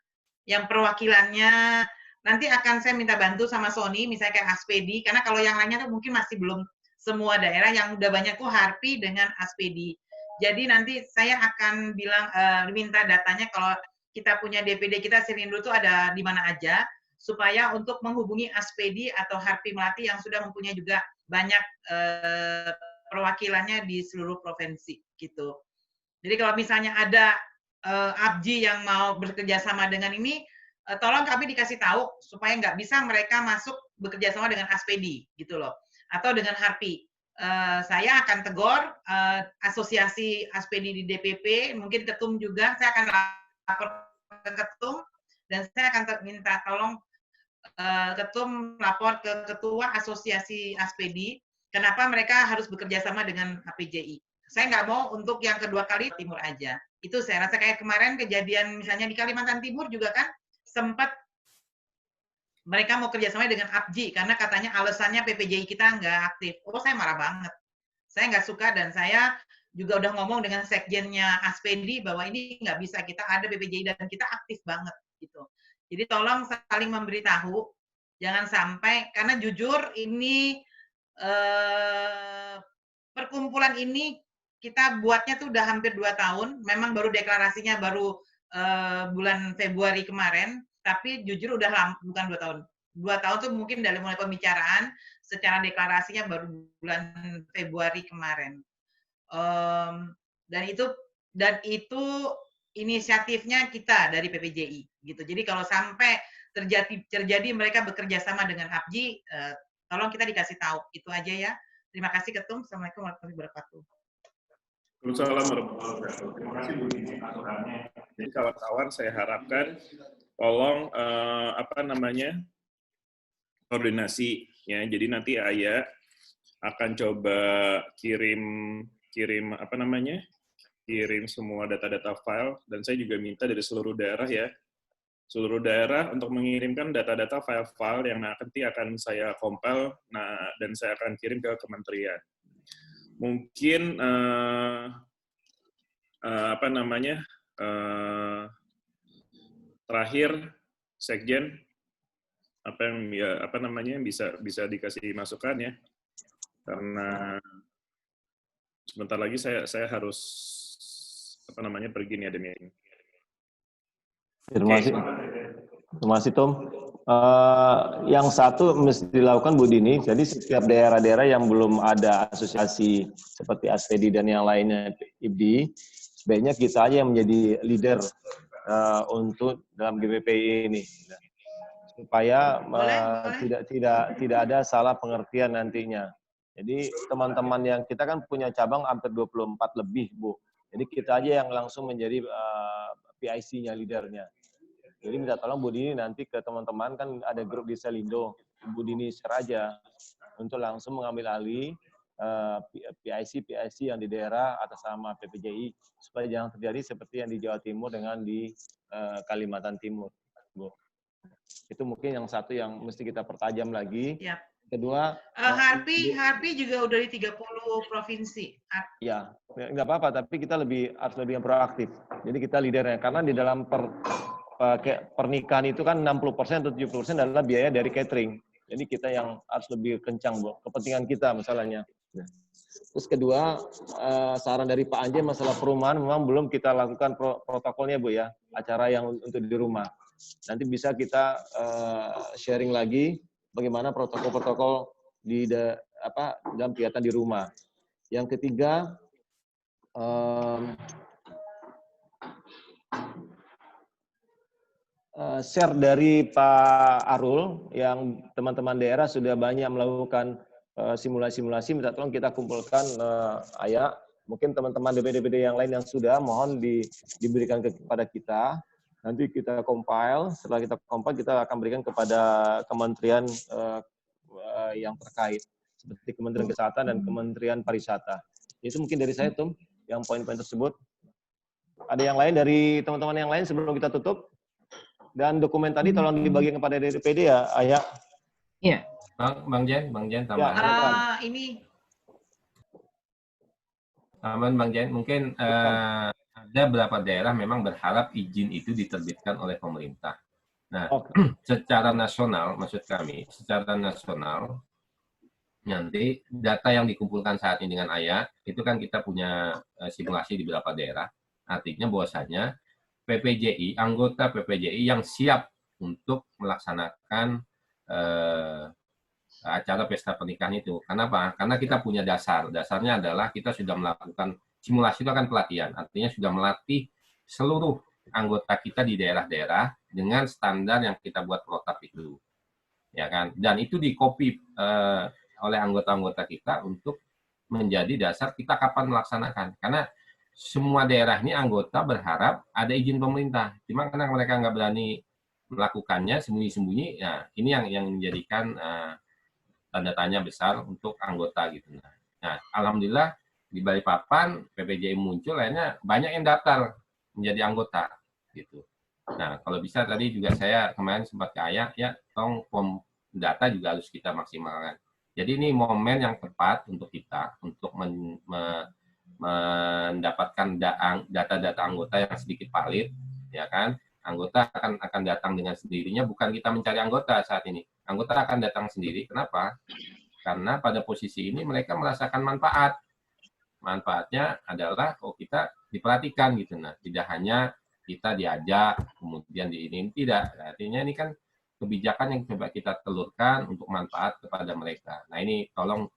yang perwakilannya, nanti akan saya minta bantu sama Sony, misalnya kayak Aspedi, karena kalau yang lainnya tuh mungkin masih belum semua daerah, yang udah banyak tuh Harpi dengan Aspedi. Jadi nanti saya akan bilang minta datanya kalau kita punya DPD kita sering dulu tuh ada di mana aja, supaya untuk menghubungi Aspedi atau Harpi Melati yang sudah mempunyai juga banyak perwakilannya di seluruh provinsi gitu. Jadi kalau misalnya ada Abji yang mau bekerja sama dengan ini, tolong kami dikasih tahu supaya nggak bisa mereka masuk bekerja sama dengan Aspedi gitu loh, atau dengan Harpi. Saya akan tegur asosiasi Aspedi di DPP, mungkin ketum juga, saya akan lapor ke ketum dan saya akan minta tolong ketum lapor ke ketua asosiasi Aspedi, kenapa mereka harus bekerja sama dengan APJI. Saya nggak mau untuk yang kedua kali Timur aja. Itu saya rasa kayak kemarin kejadian misalnya di Kalimantan Timur juga kan sempat mereka mau kerjasama dengan APJI karena katanya alasannya PPJI kita nggak aktif. Oh, saya marah banget. Saya nggak suka dan saya juga udah ngomong dengan sekjennya Aspedi bahwa ini nggak bisa, kita ada PPJI dan kita aktif banget gitu. Jadi tolong saling memberitahu, jangan sampai, karena jujur ini perkumpulan ini kita buatnya tuh udah hampir 2 tahun, memang baru deklarasinya baru bulan Februari kemarin, tapi jujur udah lama, bukan 2 tahun. 2 tahun tuh mungkin dari mulai pembicaraan, secara deklarasinya baru bulan Februari kemarin. Dan itu inisiatifnya kita dari PPJI gitu. Jadi kalau sampai terjadi mereka bekerja sama dengan APJI, tolong kita dikasih tahu. Itu aja ya. Terima kasih Ketum. Assalamualaikum warahmatullahi wabarakatuh. Waalaikumsalam warahmatullahi wabarakatuh. Terima kasih Bu Dini aturannya. Jadi kawan-kawan saya harapkan tolong koordinasi ya. Jadi nanti Ayah akan coba kirim semua data-data file, dan saya juga minta dari seluruh daerah ya, seluruh daerah untuk mengirimkan data-data file-file yang nanti akan saya compile, dan saya akan kirim ke kementerian. Mungkin terakhir Sekjen bisa dikasih masukan ya, karena sebentar lagi saya harus pergi nih, ada meeting. Terima kasih Tom. Yang satu mesti dilakukan Bu Dini, jadi setiap daerah-daerah yang belum ada asosiasi seperti Aspedi dan yang lainnya IBDI, sebaiknya kita aja yang menjadi leader untuk dalam GPPI ini, supaya tidak ada salah pengertian nantinya. Jadi teman-teman yang kita kan punya cabang hampir 24 lebih Bu, jadi kita aja yang langsung menjadi PIC-nya, leadernya. Jadi minta tolong Bu Dini nanti ke teman-teman, kan ada grup di Selindo, Bu Dini share aja untuk langsung mengambil alih PIC yang di daerah atas nama PPJI, supaya jangan terjadi seperti yang di Jawa Timur dengan di Kalimantan Timur, Bu. Itu mungkin yang satu yang mesti kita pertajam lagi. Yap. Kedua, Harpi juga udah di 30 provinsi. Ya, nggak apa-apa, tapi kita harus lebih proaktif. Jadi kita leadernya, karena di dalam pernikahan itu kan 60% atau 70% adalah biaya dari catering. Jadi kita yang harus lebih kencang, Bu. Kepentingan kita masalahnya. Terus kedua, saran dari Pak Anje masalah perumahan memang belum kita lakukan protokolnya, Bu ya, acara yang untuk di rumah. Nanti bisa kita sharing lagi bagaimana protokol-protokol di dalam kegiatan di rumah. Yang ketiga, share dari Pak Arul, yang teman-teman daerah sudah banyak melakukan simulasi-simulasi, minta tolong kita kumpulkan Ayah. Mungkin teman-teman DPD yang lain yang sudah, mohon diberikan kepada kita. Nanti kita compile, setelah kita compile kita akan berikan kepada kementerian yang terkait, seperti Kementerian Kesehatan dan Kementerian Pariwisata. Itu mungkin dari saya, Tum, yang poin-poin tersebut. Ada yang lain dari teman-teman yang lain sebelum kita tutup? Dan dokumen tadi tolong dibagikan kepada DPD ya, Ayah. Iya. Bang Jen tambahan. Ini. Aman Bang Jen, mungkin ada beberapa daerah memang berharap izin itu diterbitkan oleh pemerintah. Nah, secara nasional, maksud kami, secara nasional, nanti data yang dikumpulkan saat ini dengan Ayah, itu kan kita punya simulasi di beberapa daerah. Artinya bahwasanya PPJI, anggota PPJI yang siap untuk melaksanakan acara pesta pernikahan itu. Kenapa? Karena kita punya dasar. Dasarnya adalah kita sudah melakukan simulasi itu akan pelatihan. Artinya sudah melatih seluruh anggota kita di daerah-daerah dengan standar yang kita buat protap itu. Ya kan? Dan itu di-copy oleh anggota-anggota kita untuk menjadi dasar kita kapan melaksanakan. Karena semua daerah ini anggota berharap ada izin pemerintah. Cuma karena mereka nggak berani melakukannya sembunyi-sembunyi, ya ini yang menjadikan tanda tanya besar untuk anggota gitu. Nah, alhamdulillah di Balikpapan PPJI muncul, akhirnya banyak yang daftar menjadi anggota gitu. Nah, kalau bisa tadi juga saya kemarin sempat ke Ayah, ya tolong form data juga harus kita maksimalkan. Jadi ini momen yang tepat untuk kita untuk mendapatkan data-data anggota yang sedikit valid, ya kan? Anggota akan datang dengan sendirinya, bukan kita mencari anggota saat ini. Anggota akan datang sendiri. Kenapa? Karena pada posisi ini mereka merasakan manfaat. Manfaatnya adalah kita diperhatikan gitu. Nah, tidak hanya kita diajak, kemudian diinin, tidak. Artinya ini kan kebijakan yang coba kita telurkan untuk manfaat kepada mereka. Nah, ini tolong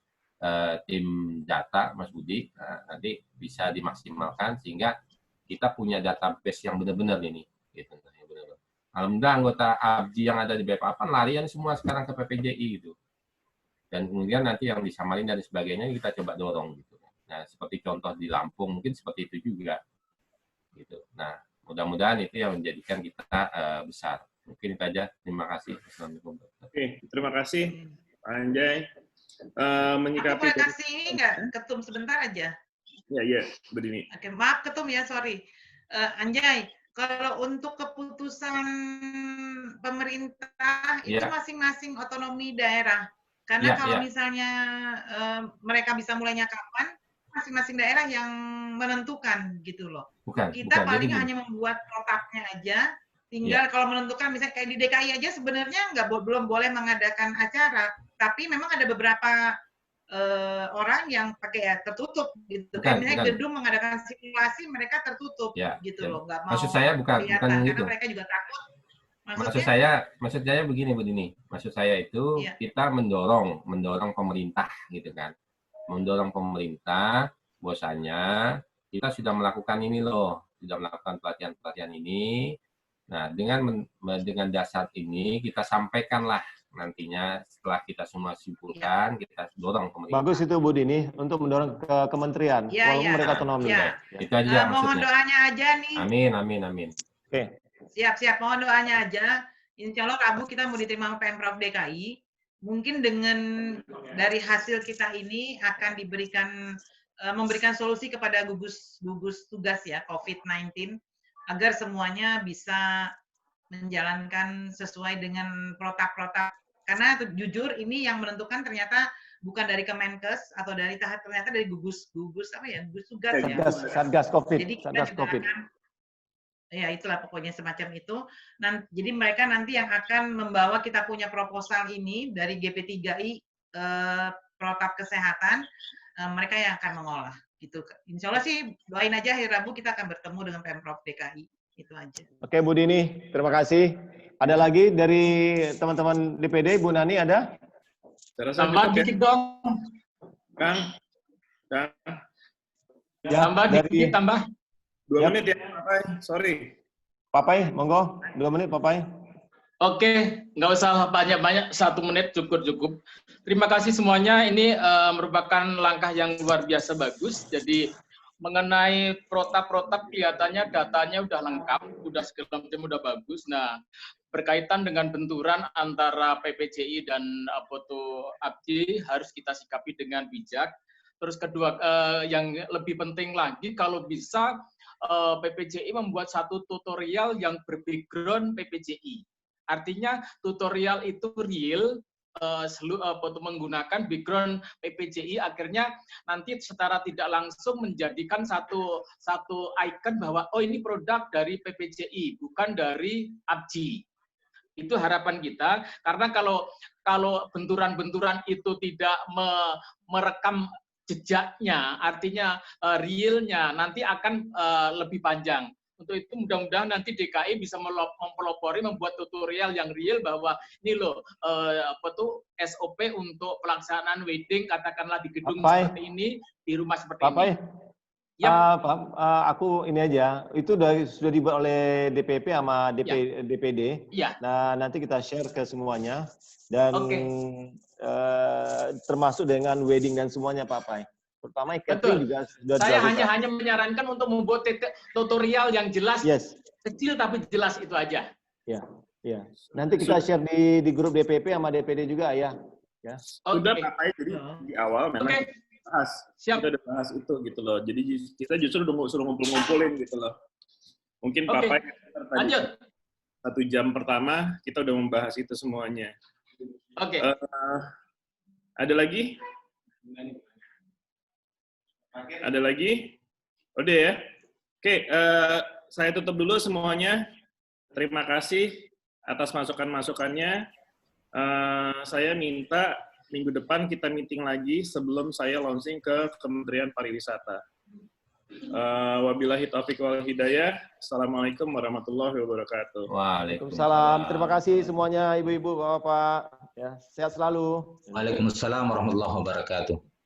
tim data, Mas Budi, nanti bisa dimaksimalkan sehingga kita punya database yang benar-benar ini. Gitu. Alhamdulillah anggota ABJI yang ada di Balikpapan larian semua sekarang ke PPJI gitu. Dan kemudian nanti yang di Samarinda dan sebagainya kita coba dorong gitu. Nah, seperti contoh di Lampung mungkin seperti itu juga. Gitu. Nah, mudah-mudahan itu yang menjadikan kita besar. Mungkin itu aja. Terima kasih. Assalamualaikum. Oke, terima kasih Pak Anjay. Menyikapi Aku boleh kasih ini nggak, Ketum sebentar aja? Ya, begini. Oke, maaf Ketum ya, sorry. Anjay, kalau untuk keputusan pemerintah itu masing-masing otonomi daerah. Karena kalau misalnya mereka bisa mulainya kapan, masing-masing daerah yang menentukan gitu loh. Kita paling hanya membuat protapnya aja. Tinggal kalau menentukan misalnya kayak di DKI aja sebenarnya belum boleh mengadakan acara, tapi memang ada beberapa orang yang pakai tertutup gitu. Kayak misalnya gedung mengadakan simulasi mereka tertutup gitu loh, nggak mau. Maksud saya bukan gitu. Karena mereka juga takut. Maksud saya begini Bu Dini. Maksud saya itu kita mendorong pemerintah gitu kan. Mendorong pemerintah bahwasanya kita sudah melakukan ini loh, sudah melakukan pelatihan ini. Nah, dengan dasar ini kita sampaikanlah nantinya setelah kita semua simpulkan, kita dorong pemerintah. Bagus itu Bu Dini untuk mendorong ke kementerian, walaupun mereka otonomi. Itu aja mohon doanya aja nih. Amin. Oke. Siap, mohon doanya aja. Insya Allah Rabu kita mau diterima Pemprov DKI. Mungkin dengan dari hasil kita ini akan memberikan solusi kepada gugus tugas ya COVID-19 agar semuanya bisa menjalankan sesuai dengan protap-protap. Karena jujur ini yang menentukan ternyata bukan dari Kemenkes atau ternyata dari gugus tugas ya. Satgas COVID. Jadi kita juga ya itulah pokoknya semacam itu. Jadi mereka nanti yang akan membawa kita punya proposal ini dari GP3I protap kesehatan, mereka yang akan mengolah gitu. Insya Allah sih doain aja hari Rabu kita akan bertemu dengan Pemprov DKI. Itu aja. Oke Bu Dini, terima kasih. Ada lagi dari teman-teman DPD, Bu Nani ada? Tambah dikit dong. Kang. Ya, tambah dikit, tambah. 2 menit ya, Papai. Sorry. Papai, monggo. 2 menit, Papai. Oke, nggak usah banyak-banyak, 1 menit cukup. Terima kasih semuanya. Ini merupakan langkah yang luar biasa bagus. Jadi mengenai protap-protap kelihatannya datanya udah lengkap, udah segala macam udah bagus. Nah, berkaitan dengan benturan antara PPJI dan ABJI harus kita sikapi dengan bijak. Terus kedua, yang lebih penting lagi, kalau bisa PPJI membuat satu tutorial yang berbackground PPJI. Artinya tutorial itu real, menggunakan background PPJI, akhirnya nanti secara tidak langsung menjadikan satu icon bahwa oh ini produk dari PPJI, bukan dari ABJI. Itu harapan kita, karena kalau benturan-benturan itu tidak merekam jejaknya, artinya realnya, nanti akan lebih panjang. Untuk itu mudah-mudahan nanti DKI bisa mempelopori, membuat tutorial yang real bahwa ini loh SOP untuk pelaksanaan wedding, katakanlah di gedung seperti ini, di rumah seperti ini. Ya. Aku ini aja, itu sudah dibuat oleh DPP sama DPD. Ya. Nah, nanti kita share ke semuanya dan termasuk dengan wedding dan semuanya, Pak Pai. Pertama, catering juga sudah Saya dilakukan. hanya menyarankan untuk membuat tutorial yang jelas, kecil tapi jelas itu aja. Ya, ya. Nanti kita share di grup DPP sama DPD juga ya. Ya. Sudah Pak Pai, jadi di awal memang bahas. Kita udah bahas itu gitu loh. Jadi kita justru suruh ngumpul-ngumpulin gitu loh. Mungkin Pak Pai lanjut. 1 jam pertama kita udah membahas itu semuanya. Oke. Ada lagi? Ada lagi? Udah ya? Oke, saya tutup dulu semuanya. Terima kasih atas masukan-masukannya. Saya minta minggu depan kita meeting lagi sebelum saya launching ke Kementerian Pariwisata. Wabillahi taufiq wal hidayah. Assalamualaikum warahmatullahi wabarakatuh. Waalaikumsalam. Terima kasih semuanya, ibu-ibu, bapak-bapak. Ya, sehat selalu. Waalaikumsalam warahmatullahi wabarakatuh.